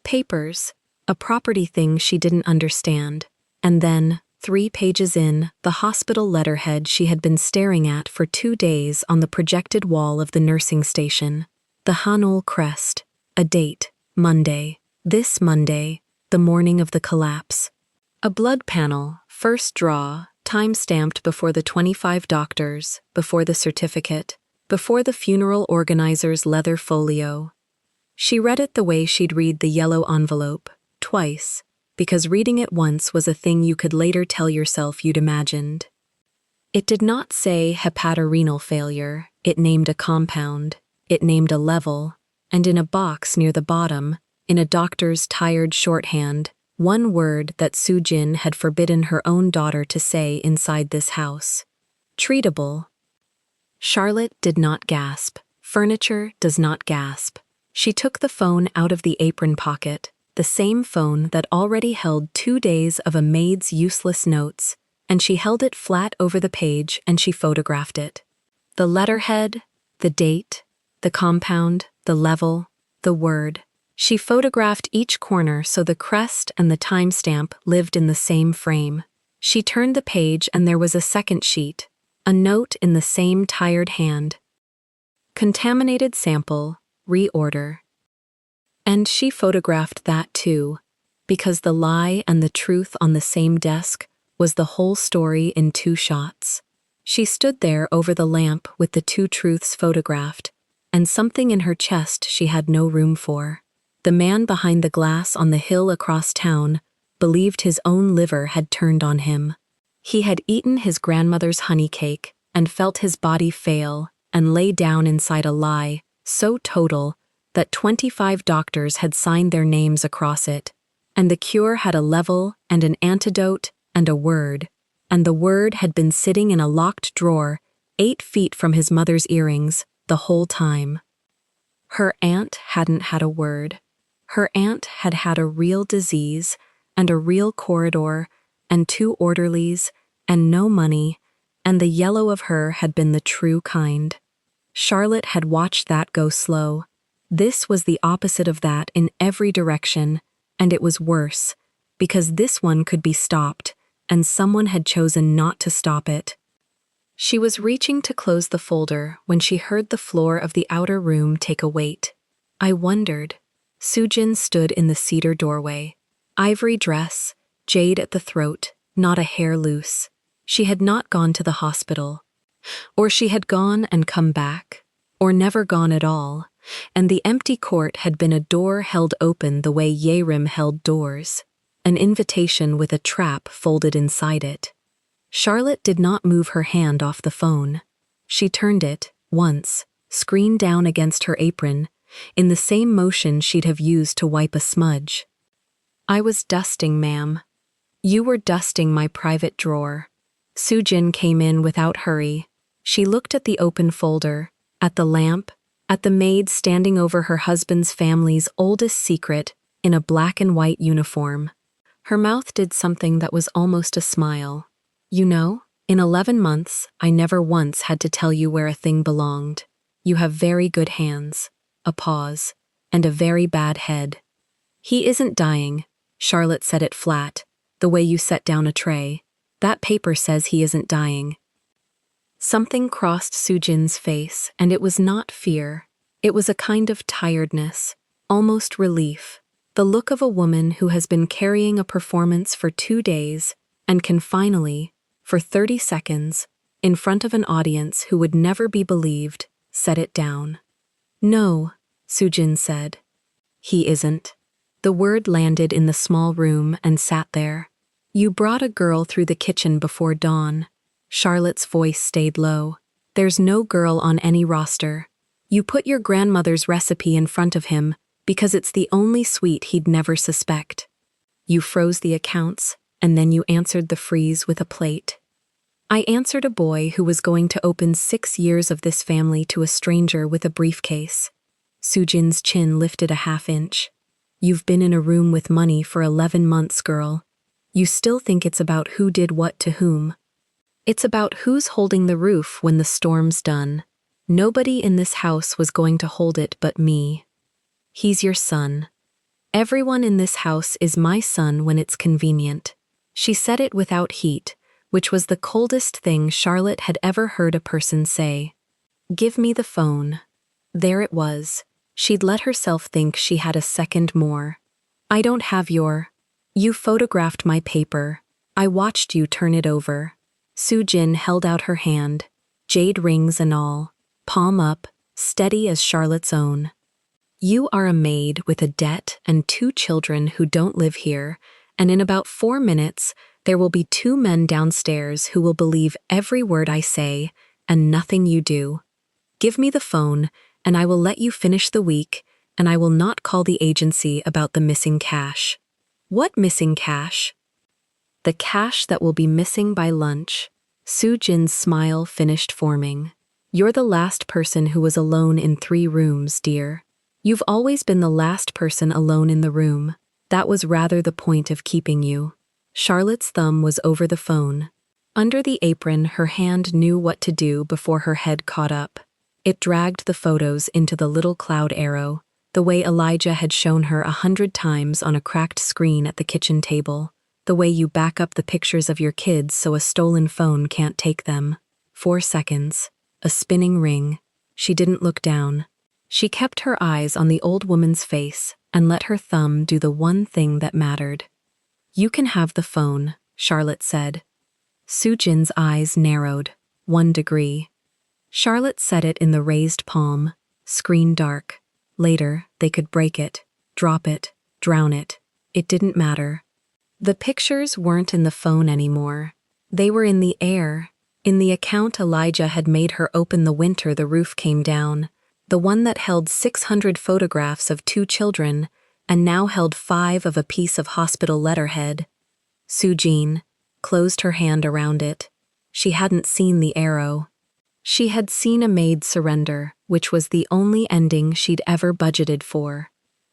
Speaker 1: Papers, a property thing she didn't understand, and then, 3 pages in, the hospital letterhead she had been staring at for 2 days on the projected wall of the nursing station. The Hanul crest, a date, Monday, this Monday, the morning of the collapse. A blood panel, first draw, time-stamped before the 25 doctors, before the certificate, before the funeral organizer's leather folio. She read it the way she'd read the yellow envelope, twice, because reading it once was a thing you could later tell yourself you'd imagined. It did not say hepatorenal failure, it named a compound, it named a level, and in a box near the bottom, in a doctor's tired shorthand, 1 word that Sujin had forbidden her own daughter to say inside this house. Treatable. Charlotte did not gasp. Furniture does not gasp. She took the phone out of the apron pocket, the same phone that already held 2 days of a maid's useless notes, and she held it flat over the page and she photographed it. The letterhead, the date, the compound, the level, the word. She photographed each corner so the crest and the timestamp lived in the same frame. She turned the page and there was a second sheet, a note in the same tired hand. Contaminated sample, reorder. And she photographed that too, because the lie and the truth on the same desk was the whole story in 2 shots. She stood there over the lamp with the 2 truths photographed, and something in her chest she had no room for. The man behind the glass on the hill across town believed his own liver had turned on him. He had eaten his grandmother's honey cake and felt his body fail and lay down inside a lie so total that 25 doctors had signed their names across it, and the cure had a level and an antidote and a word, and the word had been sitting in a locked drawer 8 feet from his mother's earrings the whole time. Her aunt hadn't had a word. Her aunt had had a real disease and a real corridor and 2 orderlies and no money, and the yellow of her had been the true kind. Charlotte had watched that go slow. This was the opposite of that in every direction, and it was worse, because this one could be stopped, and someone had chosen not to stop it. She was reaching to close the folder when she heard the floor of the outer room take a weight. I wondered. Sujin stood in the cedar doorway. Ivory dress, jade at the throat, not a hair loose. She had not gone to the hospital. Or she had gone and come back. Or never gone at all. And the empty court had been a door held open the way Yerim held doors. An invitation with a trap folded inside it. Charlotte did not move her hand off the phone. She turned it, once, screen down against her apron, in the same motion she'd have used to wipe a smudge. I was dusting, ma'am. You were dusting my private drawer. Sujin came in without hurry. She looked at the open folder, at the lamp, at the maid standing over her husband's family's oldest secret in a black and white uniform. Her mouth did something that was almost a smile. You know, in 11 months, I never once had to tell you where a thing belonged. You have very good hands. A pause. And a very bad head. He isn't dying. Charlotte said it flat, the way you set down a tray. That paper says he isn't dying. Something crossed Sujin's face, and it was not fear. It was a kind of tiredness, almost relief. The look of a woman who has been carrying a performance for 2 days and can finally, for 30 seconds, in front of an audience who would never be believed, set it down. No, Sujin said. He isn't. The word landed in the small room and sat there. You brought a girl through the kitchen before dawn. Charlotte's voice stayed low. There's no girl on any roster. You put your grandmother's recipe in front of him because it's the only sweet he'd never suspect. You froze the accounts, and then you answered the freeze with a plate. I answered a boy who was going to open 6 years of this family to a stranger with a briefcase. Sujin's chin lifted a half-inch. You've been in a room with money for 11 months, girl. You still think it's about who did what to whom. It's about who's holding the roof when the storm's done. Nobody in this house was going to hold it but me. He's your son. Everyone in this house is my son when it's convenient. She said it without heat, which was the coldest thing Charlotte had ever heard a person say. Give me the phone. There it was. She'd let herself think she had a second more. I don't have your... You photographed my paper. I watched you turn it over. Sujin held out her hand, jade rings and all, palm up, steady as Charlotte's own. You are a maid with a debt and 2 children who don't live here, and in about 4 minutes, there will be 2 men downstairs who will believe every word I say and nothing you do. Give me the phone, and I will let you finish the week, and I will not call the agency about the missing cash. What missing cash? The cash that will be missing by lunch. Sujin's smile finished forming. You're the last person who was alone in 3 rooms, dear. You've always been the last person alone in the room. That was rather the point of keeping you. Charlotte's thumb was over the phone. Under the apron, her hand knew what to do before her head caught up. It dragged the photos into the little cloud arrow, the way Elijah had shown her 100 times on a cracked screen at the kitchen table, the way you back up the pictures of your kids so a stolen phone can't take them. 4 seconds. A spinning ring. She didn't look down. She kept her eyes on the old woman's face and let her thumb do the one thing that mattered. You can have the phone, Charlotte said. Sujin's eyes narrowed, 1 degree. Charlotte set it in the raised palm, screen dark. Later, they could break it, drop it, drown it. It didn't matter. The pictures weren't in the phone anymore. They were in the air. In the account Elijah had made her open the winter the roof came down, the one that held 600 photographs of 2 children and now held 5 of a piece of hospital letterhead. Sujin closed her hand around it. She hadn't seen the arrow. She had seen a maid surrender, which was the only ending she'd ever budgeted for.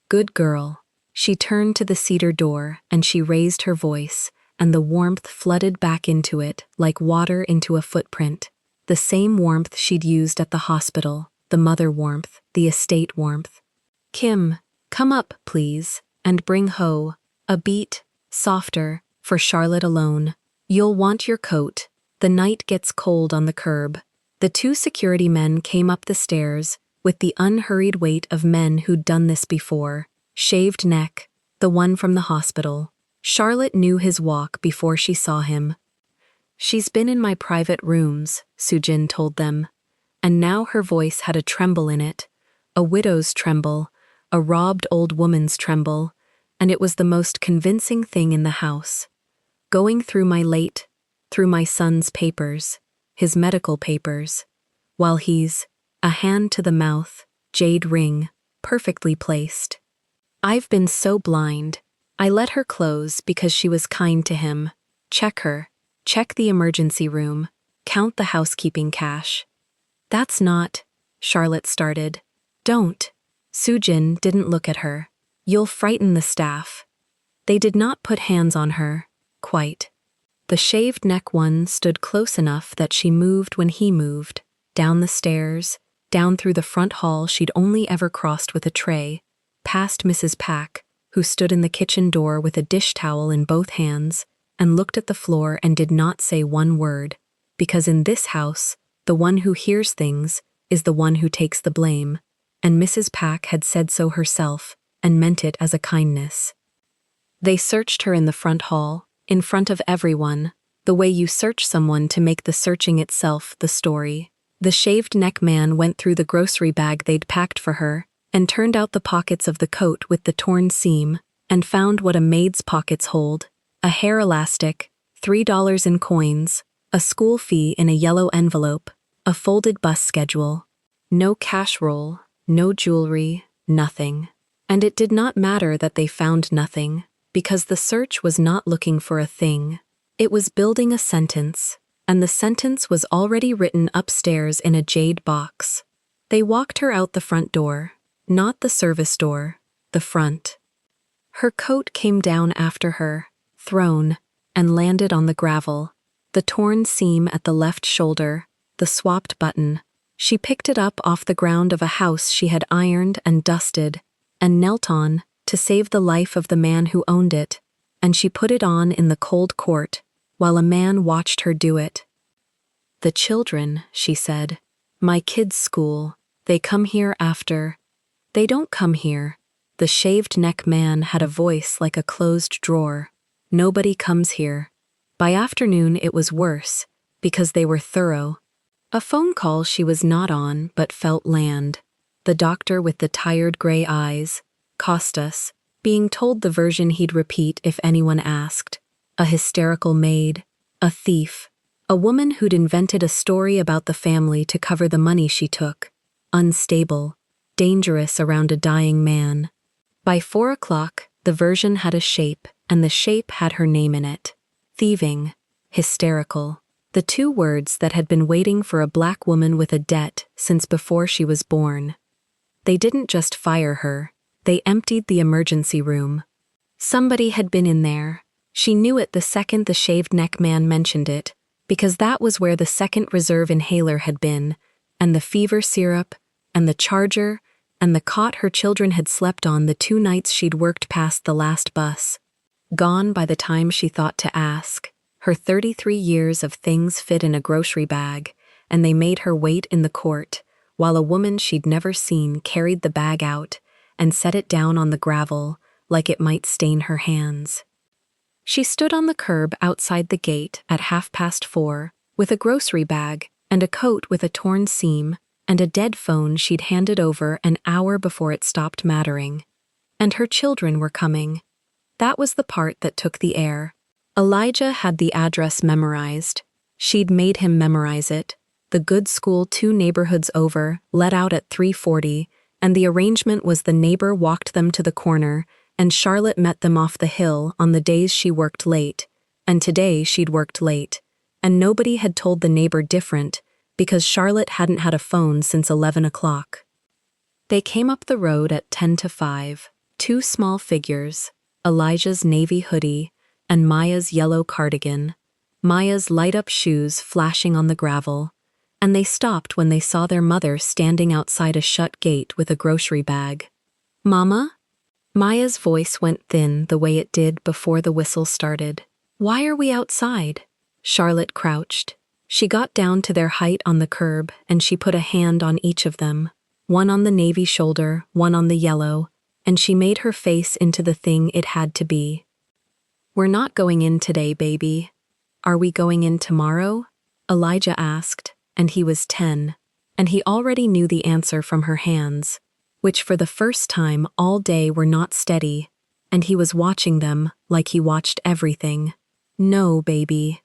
Speaker 1: Good girl. She turned to the cedar door and she raised her voice, and the warmth flooded back into it like water into a footprint. The same warmth she'd used at the hospital, the mother warmth, the estate warmth. Kim, come up, please, and bring Ho. A beat, softer, for Charlotte alone. You'll want your coat. The night gets cold on the curb. The 2 security men came up the stairs with the unhurried weight of men who'd done this before. Shaved neck, the one from the hospital. Charlotte knew his walk before she saw him. She's been in my private rooms, Sujin told them. And now her voice had a tremble in it, a widow's tremble, a robbed old woman's tremble, and it was the most convincing thing in the house. Going through my son's papers, his medical papers, while he's, a hand to the mouth, jade ring, perfectly placed. I've been so blind. I let her close because she was kind to him. Check her. Check the emergency room. Count the housekeeping cash. That's not, Charlotte started. Don't. Sujin didn't look at her. You'll frighten the staff. They did not put hands on her, quite. The shaved neck one stood close enough that she moved when he moved, down the stairs, down through the front hall she'd only ever crossed with a tray, past Mrs. Pack, who stood in the kitchen door with a dish towel in both hands, and looked at the floor and did not say one word, because in this house, the one who hears things is the one who takes the blame, and Mrs. Pack had said so herself, and meant it as a kindness. They searched her in the front hall, in front of everyone, the way you search someone to make the searching itself the story. The shaved neck man went through the grocery bag they'd packed for her, and turned out the pockets of the coat with the torn seam, and found what a maid's pockets hold: a hair elastic, $3 in coins, a school fee in a yellow envelope, a folded bus schedule. No cash roll, no jewelry, nothing. And it did not matter that they found nothing, because the search was not looking for a thing. It was building a sentence, and the sentence was already written upstairs in a jade box. They walked her out the front door, not the service door, the front. Her coat came down after her, thrown, and landed on the gravel. The torn seam at the left shoulder, the swapped button. She picked it up off the ground of a house she had ironed and dusted, and knelt on, to save the life of the man who owned it, and she put it on in the cold court, while a man watched her do it. The children, she said. My kids' school. They come here after. They don't come here. The shaved neck man had a voice like a closed drawer. Nobody comes here. By afternoon it was worse, because they were thorough. A phone call she was not on but felt land. The doctor with the tired gray eyes, Costas, being told the version he'd repeat if anyone asked. A hysterical maid, a thief, a woman who'd invented a story about the family to cover the money she took. Unstable, dangerous around a dying man. By 4 o'clock, the version had a shape, and the shape had her name in it. Thieving, hysterical. The 2 words that had been waiting for a black woman with a debt since before she was born. They didn't just fire her. They emptied the emergency room. Somebody had been in there. She knew it the second the shaved neck man mentioned it, because that was where the second reserve inhaler had been, and the fever syrup, and the charger, and the cot her children had slept on the 2 nights she'd worked past the last bus. Gone by the time she thought to ask. Her 33 years of things fit in a grocery bag, and they made her wait in the court, while a woman she'd never seen carried the bag out and set it down on the gravel like it might stain her hands. She stood on the curb outside the gate at 4:30 with a grocery bag and a coat with a torn seam and a dead phone she'd handed over an hour before it stopped mattering. And her children were coming. That was the part that took the air. Elijah had the address memorized. She'd made him memorize it. The good school 2 neighborhoods over, let out at 3:40, and the arrangement was the neighbor walked them to the corner, and Charlotte met them off the hill on the days she worked late, and today she'd worked late, and nobody had told the neighbor different because Charlotte hadn't had a phone since 11 o'clock. They came up the road at 10 to 5, two small figures, Elijah's navy hoodie and Maya's yellow cardigan, Maya's light-up shoes flashing on the gravel, and they stopped when they saw their mother standing outside a shut gate with a grocery bag. "Mama?" Maya's voice went thin the way it did before the whistle started. "Why are we outside?" Charlotte crouched. She got down to their height on the curb and she put a hand on each of them, one on the navy shoulder, one on the yellow, and she made her face into the thing it had to be. "We're not going in today, baby. Are we going in tomorrow?" Elijah asked, and he was 10, and he already knew the answer from her hands, which for the first time all day were not steady, and he was watching them like he watched everything. "No, baby."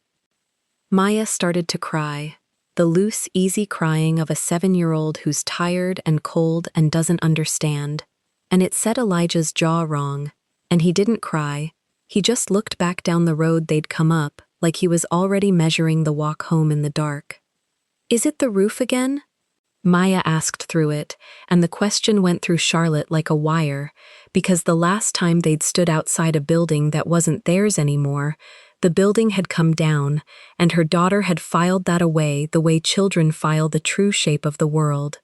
Speaker 1: Maya started to cry, the loose, easy crying of a 7-year-old who's tired and cold and doesn't understand, and it set Elijah's jaw wrong, and he didn't cry, he just looked back down the road they'd come up like he was already measuring the walk home in the dark. "Is it the roof again?" Maya asked through it, and the question went through Charlotte like a wire, because the last time they'd stood outside a building that wasn't theirs anymore, the building had come down, and her daughter had filed that away the way children file the true shape of the world.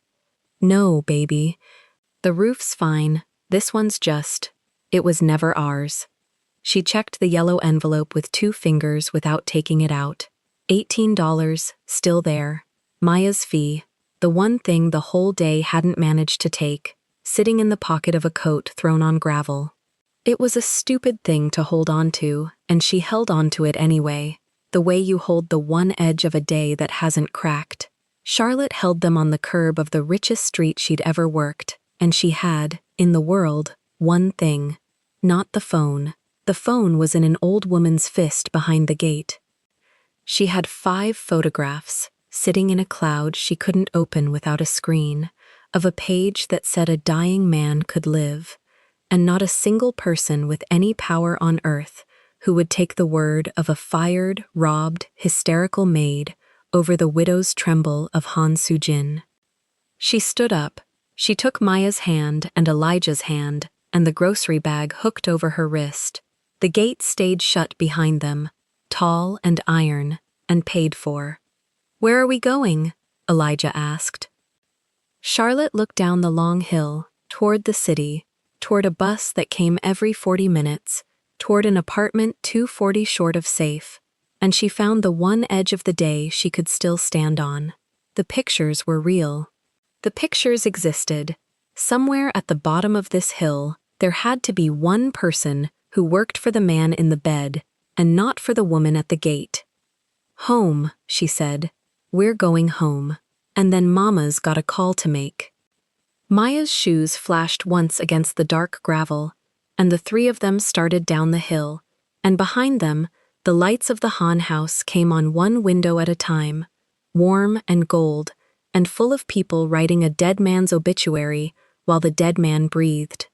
Speaker 1: "No, baby. The roof's fine. This one's just. It was never ours." She checked the yellow envelope with 2 fingers without taking it out. $18, still there. Maya's fee, the one thing the whole day hadn't managed to take, sitting in the pocket of a coat thrown on gravel. It was a stupid thing to hold on to, and she held on to it anyway, the way you hold the one edge of a day that hasn't cracked. Charlotte held them on the curb of the richest street she'd ever worked, and she had, in the world, one thing. Not the phone. The phone was in an old woman's fist behind the gate. She had 5 photographs, sitting in a cloud she couldn't open without a screen, of a page that said a dying man could live, and not a single person with any power on earth who would take the word of a fired, robbed, hysterical maid over the widow's tremble of Han Soo-jin. She stood up. She took Maya's hand and Elijah's hand, and the grocery bag hooked over her wrist. The gate stayed shut behind them, tall and iron, and paid for. "Where are we going?" Elijah asked. Charlotte looked down the long hill, toward the city, toward a bus that came every 40 minutes, toward an apartment 240 short of safe, and she found the one edge of the day she could still stand on. The pictures were real. The pictures existed. Somewhere at the bottom of this hill, there had to be one person who worked for the man in the bed, and not for the woman at the gate. "Home," she said. "We're going home. And then Mama's got a call to make." Maya's shoes flashed once against the dark gravel, and the 3 of them started down the hill, and behind them, the lights of the Han house came on one window at a time, warm and gold, and full of people writing a dead man's obituary while the dead man breathed.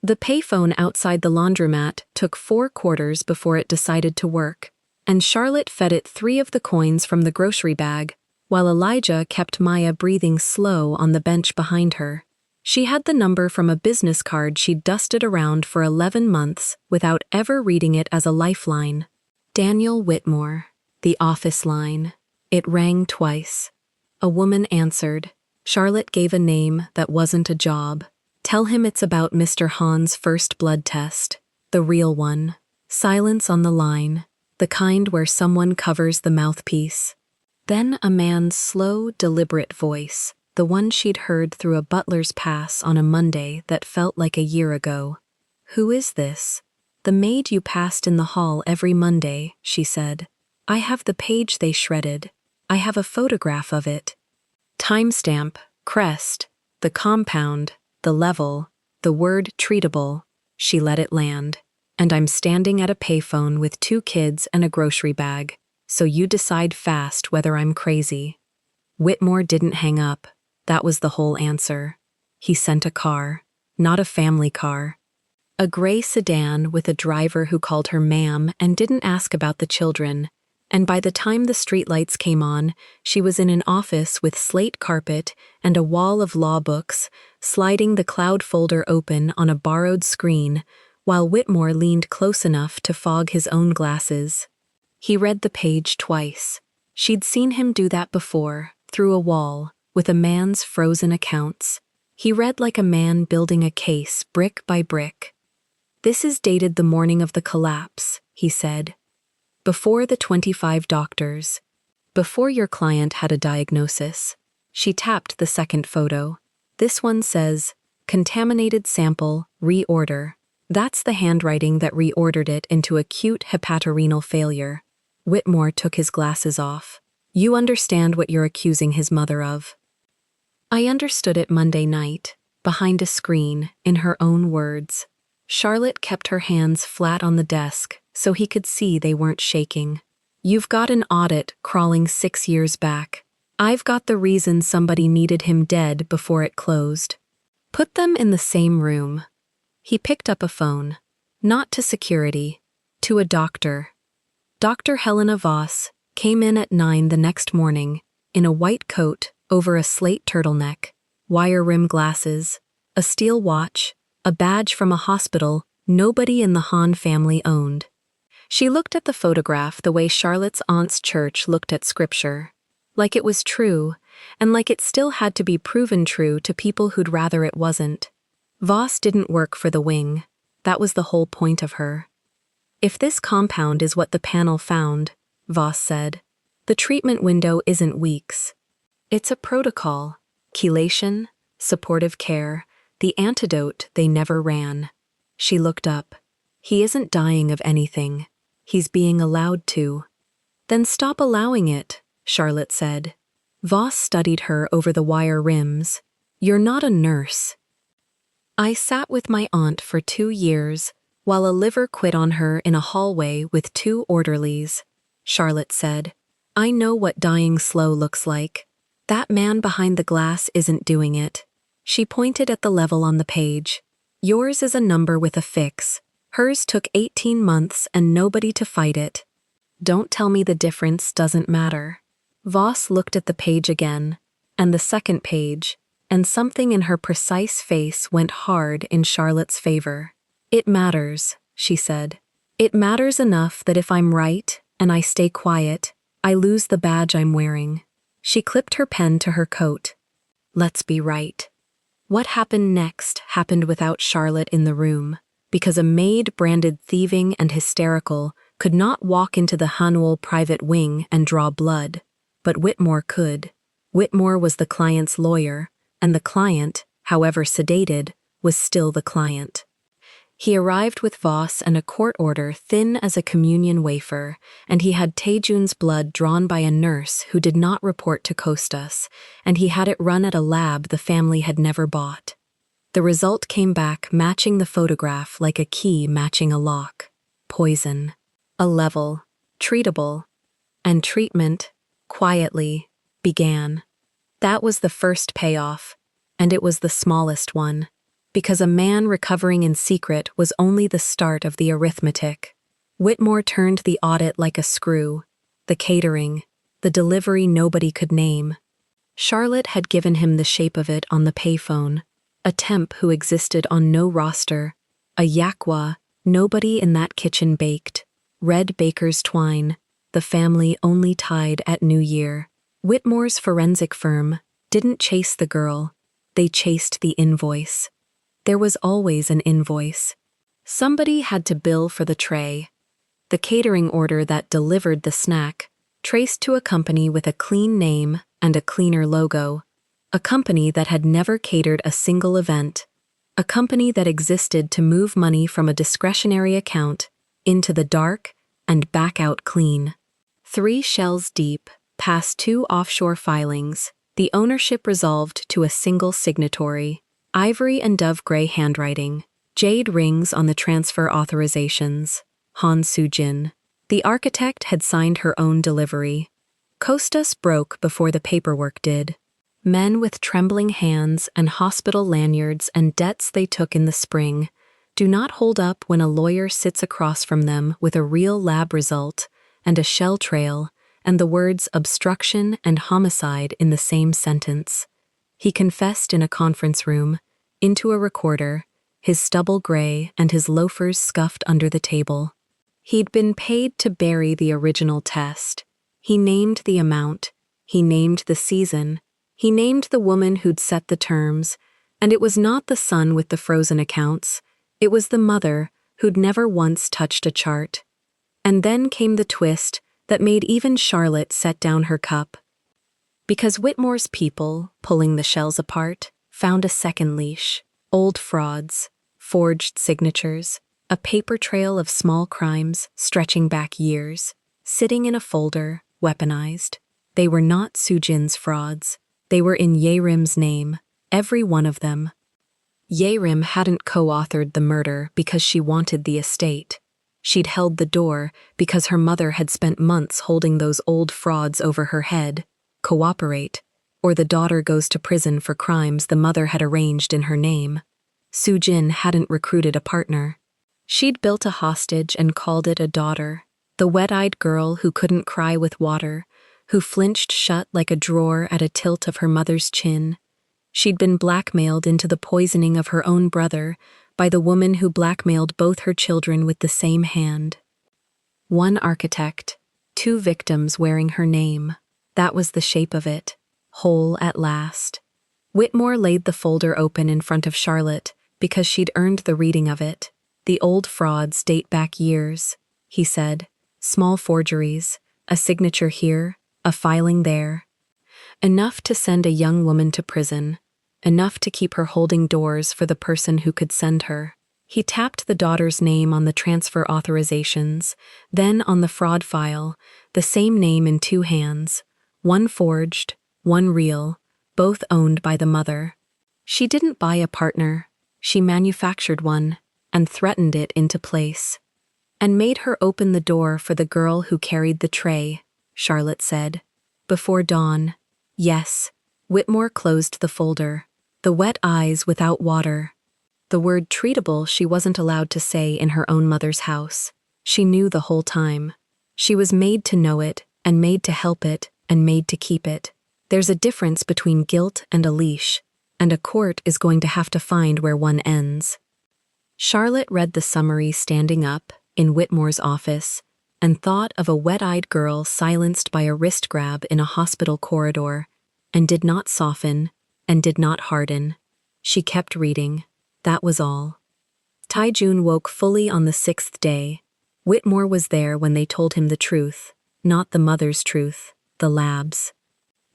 Speaker 1: The payphone outside the laundromat took 4 quarters before it decided to work, and Charlotte fed it 3 of the coins from the grocery bag, while Elijah kept Maya breathing slow on the bench behind her. She had the number from a business card she'd dusted around for 11 months without ever reading it as a lifeline. Daniel Whitmore, the office line. It rang twice. A woman answered. Charlotte gave a name that wasn't a job. "Tell him it's about Mr. Han's first blood test. The real one." Silence on the line, the kind where someone covers the mouthpiece. Then a man's slow, deliberate voice, the one she'd heard through a butler's pass on a Monday that felt like a year ago. "Who is this?" "The maid you passed in the hall every Monday," she said. "I have the page they shredded. I have a photograph of it. Timestamp, crest, the compound, the level, the word treatable." She let it land. "And I'm standing at a payphone with 2 kids and a grocery bag. So you decide fast whether I'm crazy." Whitmore didn't hang up. That was the whole answer. He sent a car, not a family car. A gray sedan with a driver who called her ma'am and didn't ask about the children. And by the time the streetlights came on, she was in an office with slate carpet and a wall of law books, sliding the cloud folder open on a borrowed screen, while Whitmore leaned close enough to fog his own glasses. He read the page twice. She'd seen him do that before, through a wall, with a man's frozen accounts. He read like a man building a case, brick by brick. "This is dated the morning of the collapse," he said. "Before the 25 doctors. Before your client had a diagnosis." She tapped the second photo. "This one says, contaminated sample, reorder." That's the handwriting that reordered it into acute hepatorenal failure. Whitmore took his glasses off. "You understand what you're accusing his mother of?" "I understood it Monday night, behind a screen, in her own words." Charlotte kept her hands flat on the desk so he could see they weren't shaking. "You've got an audit crawling 6 years back. I've got the reason somebody needed him dead before it closed. Put them in the same room." He picked up a phone. Not to security, to a doctor. Dr. Helena Voss came in at 9 the next morning, in a white coat over a slate turtleneck, wire-rim glasses, a steel watch, a badge from a hospital nobody in the Hahn family owned. She looked at the photograph the way Charlotte's aunt's church looked at scripture, like it was true, and like it still had to be proven true to people who'd rather it wasn't. Voss didn't work for the wing. That was the whole point of her. "If this compound is what the panel found," Voss said, "the treatment window isn't weeks. It's a protocol, chelation, supportive care, the antidote they never ran." She looked up. "He isn't dying of anything. He's being allowed to." "Then stop allowing it," Charlotte said. Voss studied her over the wire rims. "You're not a nurse." "I sat with my aunt for 2 years, while a liver quit on her in a hallway with 2 orderlies," Charlotte said. "I know what dying slow looks like. That man behind the glass isn't doing it." She pointed at the level on the page. "Yours is a number with a fix. Hers took 18 months and nobody to fight it. Don't tell me the difference doesn't matter." Voss looked at the page again, and the second page, and something in her precise face went hard in Charlotte's favor. "It matters," she said. "It matters enough that if I'm right, and I stay quiet, I lose the badge I'm wearing." She clipped her pen to her coat. "Let's be right." What happened next happened without Charlotte in the room, because a maid branded thieving and hysterical could not walk into the Hanuel private wing and draw blood, but Whitmore could. Whitmore was the client's lawyer, and the client, however sedated, was still the client. He arrived with Voss and a court order thin as a communion wafer, and he had Taejun's blood drawn by a nurse who did not report to Kostas, and he had it run at a lab the family had never bought. The result came back matching the photograph like a key matching a lock. Poison. A level. Treatable. And treatment, quietly, began. That was the first payoff, and it was the smallest one, because a man recovering in secret was only the start of the arithmetic. Whitmore turned the audit like a screw, the catering, the delivery nobody could name. Charlotte had given him the shape of it on the payphone, a temp who existed on no roster, a yakwa nobody in that kitchen baked, red baker's twine, the family only tied at New Year. Whitmore's forensic firm didn't chase the girl, they chased the invoice. There was always an invoice. Somebody had to bill for the tray. The catering order that delivered the snack, traced to a company with a clean name and a cleaner logo, a company that had never catered a single event, a company that existed to move money from a discretionary account into the dark and back out clean. 3 shells deep, past 2 offshore filings, the ownership resolved to a single signatory, ivory and dove gray handwriting, jade rings on the transfer authorizations, Han Soo-jin. The architect had signed her own delivery. Kostas broke before the paperwork did. Men with trembling hands and hospital lanyards and debts they took in the spring do not hold up when a lawyer sits across from them with a real lab result and a shell trail and the words obstruction and homicide in the same sentence. He confessed in a conference room, into a recorder, his stubble gray and his loafers scuffed under the table. He'd been paid to bury the original test. He named the amount. He named the season. He named the woman who'd set the terms. And it was not the son with the frozen accounts. It was the mother who'd never once touched a chart. And then came the twist that made even Charlotte set down her cup. Because Whitmore's people, pulling the shells apart, found a second leash. Old frauds, forged signatures, a paper trail of small crimes stretching back years, sitting in a folder, weaponized. They were not Sujin's frauds. They were in Yerim's name, every one of them. Yerim hadn't co-authored the murder because she wanted the estate. She'd held the door because her mother had spent months holding those old frauds over her head. Cooperate, or the daughter goes to prison for crimes the mother had arranged in her name. Sujin hadn't recruited a partner. She'd built a hostage and called it a daughter, the wet-eyed girl who couldn't cry with water, who flinched shut like a drawer at a tilt of her mother's chin. She'd been blackmailed into the poisoning of her own brother by the woman who blackmailed both her children with the same hand. One architect, two victims wearing her name. That was the shape of it, whole at last. Whitmore laid the folder open in front of Charlotte because she'd earned the reading of it. The old frauds date back years, he said. Small forgeries, a signature here, a filing there. Enough to send a young woman to prison, enough to keep her holding doors for the person who could send her. He tapped the daughter's name on the transfer authorizations, then on the fraud file, the same name in two hands, one forged, one real, both owned by the mother. She didn't buy a partner, she manufactured one and threatened it into place. And made her open the door for the girl who carried the tray, Charlotte said. Before dawn. Yes. Whitmore closed the folder. The wet eyes without water. The word treatable she wasn't allowed to say in her own mother's house. She knew the whole time. She was made to know it, and made to help it, and made to keep it. There's a difference between guilt and a leash, and a court is going to have to find where one ends. Charlotte read the summary standing up in Whitmore's office and thought of a wet-eyed girl silenced by a wrist grab in a hospital corridor, and did not soften and did not harden. She kept reading. That was all. Taijun woke fully on the 6th day. Whitmore was there when they told him the truth, not the mother's truth, the lab's.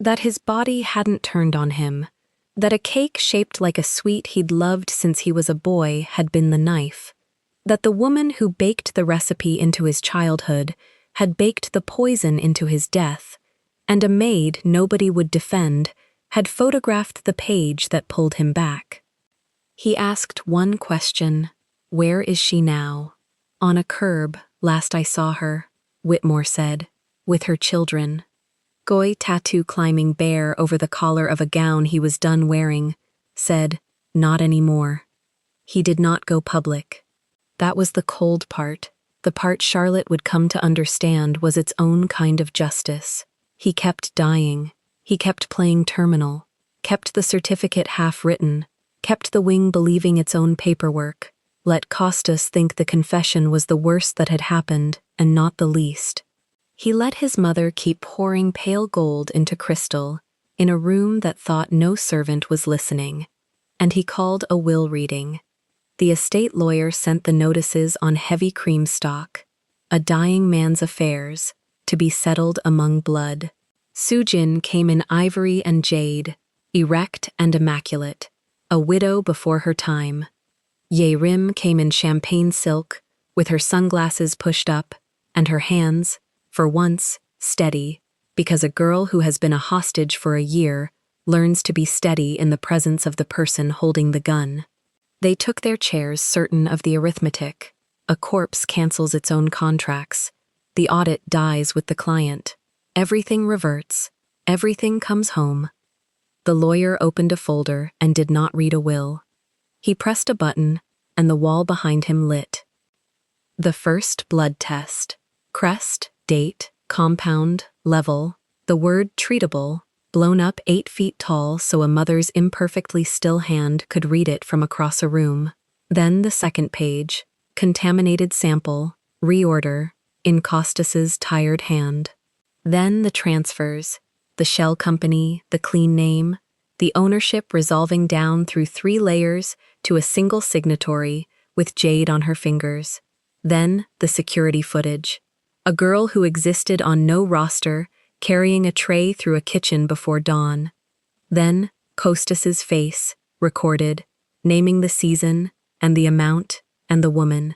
Speaker 1: That his body hadn't turned on him, that a cake shaped like a sweet he'd loved since he was a boy had been the knife, that the woman who baked the recipe into his childhood had baked the poison into his death, and a maid nobody would defend had photographed the page that pulled him back. He asked one question, where is she now? On a curb, last I saw her, Whitmore said, with her children. Goy tattoo climbing bare over the collar of a gown he was done wearing, said, not anymore. He did not go public. That was the cold part. The part Charlotte would come to understand was its own kind of justice. He kept dying. He kept playing terminal. Kept the certificate half-written. Kept the wing believing its own paperwork. Let Costas think the confession was the worst that had happened, and not the least. He let his mother keep pouring pale gold into crystal in a room that thought no servant was listening, and he called a will reading. The estate lawyer sent the notices on heavy cream stock, a dying man's affairs, to be settled among blood. Sujin came in ivory and jade, erect and immaculate, a widow before her time. Yerim came in champagne silk, with her sunglasses pushed up, and her hands, for once, steady, because a girl who has been a hostage for a year learns to be steady in the presence of the person holding the gun. They took their chairs certain of the arithmetic. A corpse cancels its own contracts. The audit dies with the client. Everything reverts. Everything comes home. The lawyer opened a folder and did not read a will. He pressed a button, and the wall behind him lit. The first blood test. Crest, date, compound, level, the word treatable, blown up 8 feet tall so a mother's imperfectly still hand could read it from across a room. Then the second page, contaminated sample, reorder, in Costas's tired hand. Then the transfers, the shell company, the clean name, the ownership resolving down through 3 layers to a single signatory with jade on her fingers. Then the security footage. A girl who existed on no roster, carrying a tray through a kitchen before dawn. Then Costas's face, recorded, naming the season, and the amount, and the woman.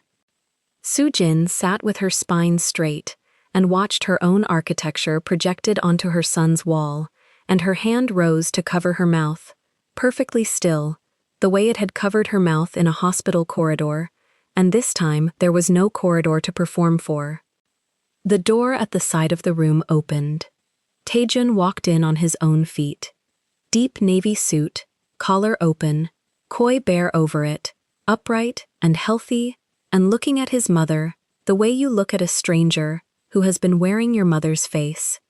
Speaker 1: Sujin sat with her spine straight and watched her own architecture projected onto her son's wall, and her hand rose to cover her mouth, perfectly still, the way it had covered her mouth in a hospital corridor, and this time there was no corridor to perform for. The door at the side of the room opened. Taejun walked in on his own feet. Deep navy suit, collar open, koi bare over it, upright and healthy, and looking at his mother, the way you look at a stranger who has been wearing your mother's face.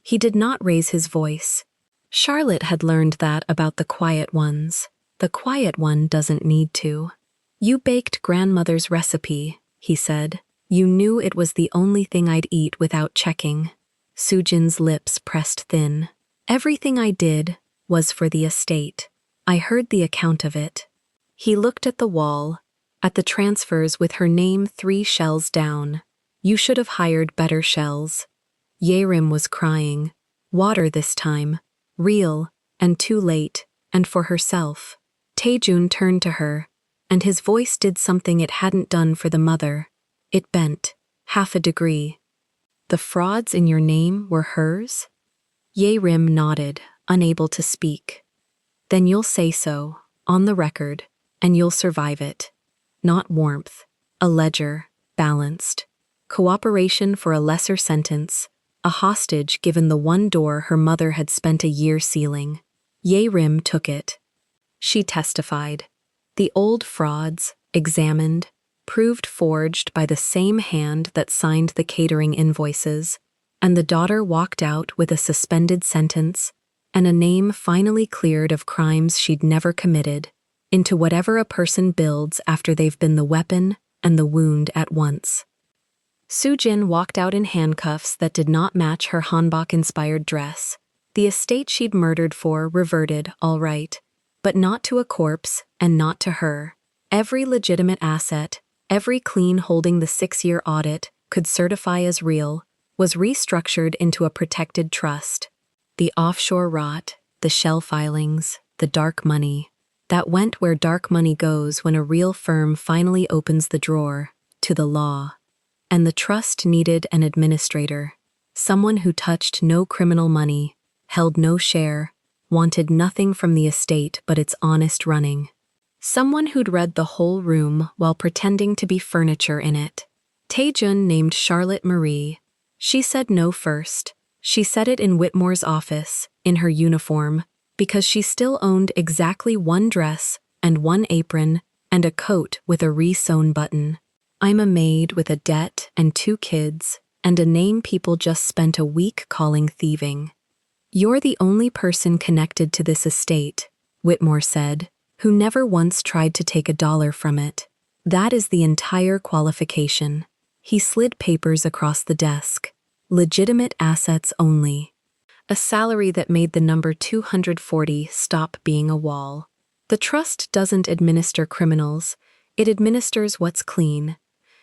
Speaker 1: He did not raise his voice. Charlotte had learned that about the quiet ones. The quiet one doesn't need to. You baked grandmother's recipe, he said. You knew it was the only thing I'd eat without checking. Sujin's lips pressed thin. Everything I did was for the estate. I heard the account of it. He looked at the wall, at the transfers with her name 3 shells down. You should have hired better shells. Yerim was crying. Water this time. Real, and too late, and for herself. Taejun turned to her, and his voice did something it hadn't done for the mother. It bent, 1/2 degree. The frauds in your name were hers? Yerim nodded, unable to speak. Then you'll say so, on the record, and you'll survive it. Not warmth, a ledger, balanced. Cooperation for a lesser sentence, a hostage given the one door her mother had spent a year sealing. Yerim took it. She testified. The old frauds, examined, proved forged by the same hand that signed the catering invoices, and the daughter walked out with a suspended sentence and a name finally cleared of crimes she'd never committed, into whatever a person builds after they've been the weapon and the wound at once. Sujin walked out in handcuffs that did not match her Hanbok-inspired dress. The estate she'd murdered for reverted, all right, but not to a corpse and not to her. Every legitimate asset, every clean holding the 6-year audit could certify as real, was restructured into a protected trust. The offshore rot, the shell filings, the dark money. That went where dark money goes when a real firm finally opens the drawer, to the law. And the trust needed an administrator, someone who touched no criminal money, held no share, wanted nothing from the estate but its honest running. Someone who'd read the whole room while pretending to be furniture in it. Taejun named Charlotte Marie. She said no first. She said it in Whitmore's office, in her uniform, because she still owned exactly 1 dress and 1 apron and a coat with a re-sewn button. I'm a maid with a debt and 2 kids, and a name people just spent a week calling thieving. You're the only person connected to this estate, Whitmore said, who never once tried to take $1 from it. That is the entire qualification. He slid papers across the desk. Legitimate assets only. A salary that made the number 240 stop being a wall. The trust doesn't administer criminals, it administers what's clean.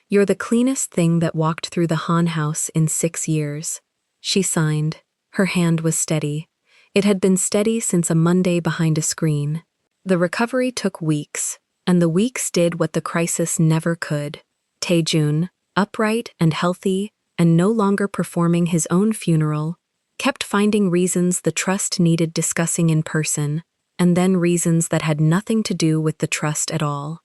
Speaker 1: You're the cleanest thing that walked through the Han house in 6 years. She signed. Her hand was steady. It had been steady since a Monday behind a screen. The recovery took weeks, and the weeks did what the crisis never could. Taejun, upright and healthy, and no longer performing his own funeral, kept finding reasons the trust needed discussing in person, and then reasons that had nothing to do with the trust at all.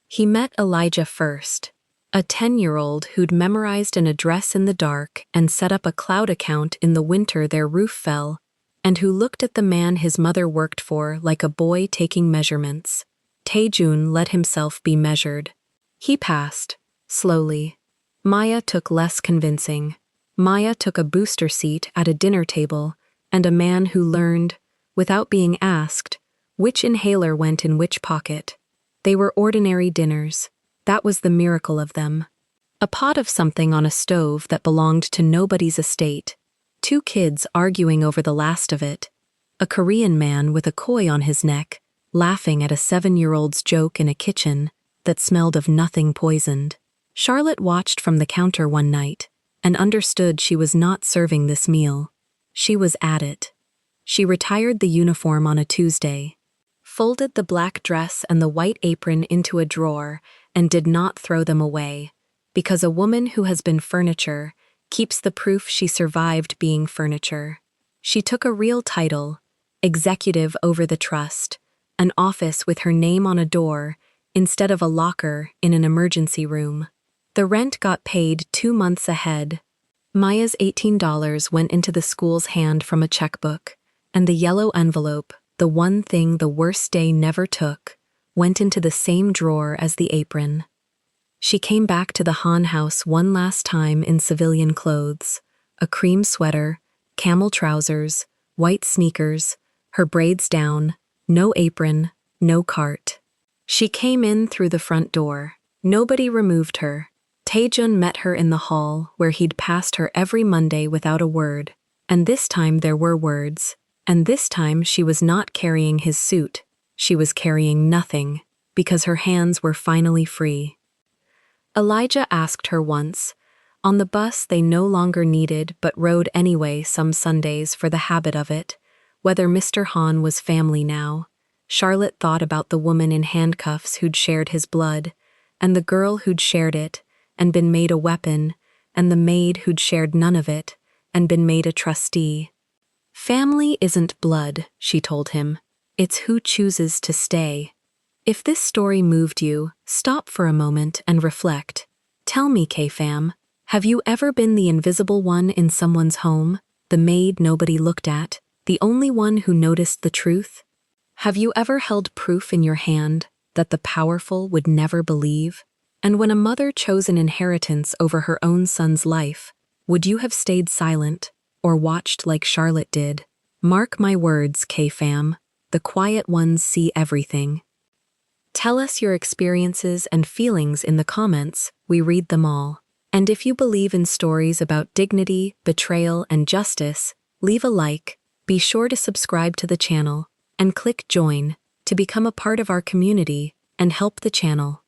Speaker 1: He met Elijah first, a 10-year-old who'd memorized an address in the dark and set up a cloud account in the winter their roof fell, and who looked at the man his mother worked for like a boy taking measurements. Taejun let himself be measured. He passed, slowly. Maya took less convincing. Maya took a booster seat at a dinner table, and a man who learned, without being asked, which inhaler went in which pocket. They were ordinary dinners. That was the miracle of them. A pot of something on a stove that belonged to nobody's estate. 2 kids arguing over the last of it. A Korean man with a koi on his neck, laughing at a 7-year-old's joke in a kitchen that smelled of nothing poisoned. Charlotte watched from the counter one night and understood she was not serving this meal. She was at it. She retired the uniform on a Tuesday, folded the black dress and the white apron into a drawer, and did not throw them away, because a woman who has been furniture keeps the proof she survived being furniture. She took a real title, executive over the trust, an office with her name on a door instead of a locker in an emergency room. The rent got paid 2 months ahead. Maya's $18 went into the school's hand from a checkbook, and the yellow envelope, the one thing the worst day never took, went into the same drawer as the apron. She came back to the Han house one last time in civilian clothes, a cream sweater, camel trousers, white sneakers, her braids down, no apron, no cart. She came in through the front door. Nobody removed her. Taejun met her in the hall where he'd passed her every Monday without a word, and this time there were words, and this time she was not carrying his suit. She was carrying nothing, because her hands were finally free. Elijah asked her once, on the bus they no longer needed but rode anyway some Sundays for the habit of it, whether Mr. Han was family now. Charlotte thought about the woman in handcuffs who'd shared his blood, and the girl who'd shared it and been made a weapon, and the maid who'd shared none of it and been made a trustee. Family isn't blood, she told him. It's who chooses to stay. If this story moved you, stop for a moment and reflect. Tell me, K-Fam, have you ever been the invisible one in someone's home, the maid nobody looked at, the only one who noticed the truth? Have you ever held proof in your hand that the powerful would never believe? And when a mother chose an inheritance over her own son's life, would you have stayed silent or watched like Charlotte did? Mark my words, K-Fam, the quiet ones see everything. Tell us your experiences and feelings in the comments, we read them all. And if you believe in stories about dignity, betrayal, and justice, leave a like, be sure to subscribe to the channel, and click join to become a part of our community and help the channel.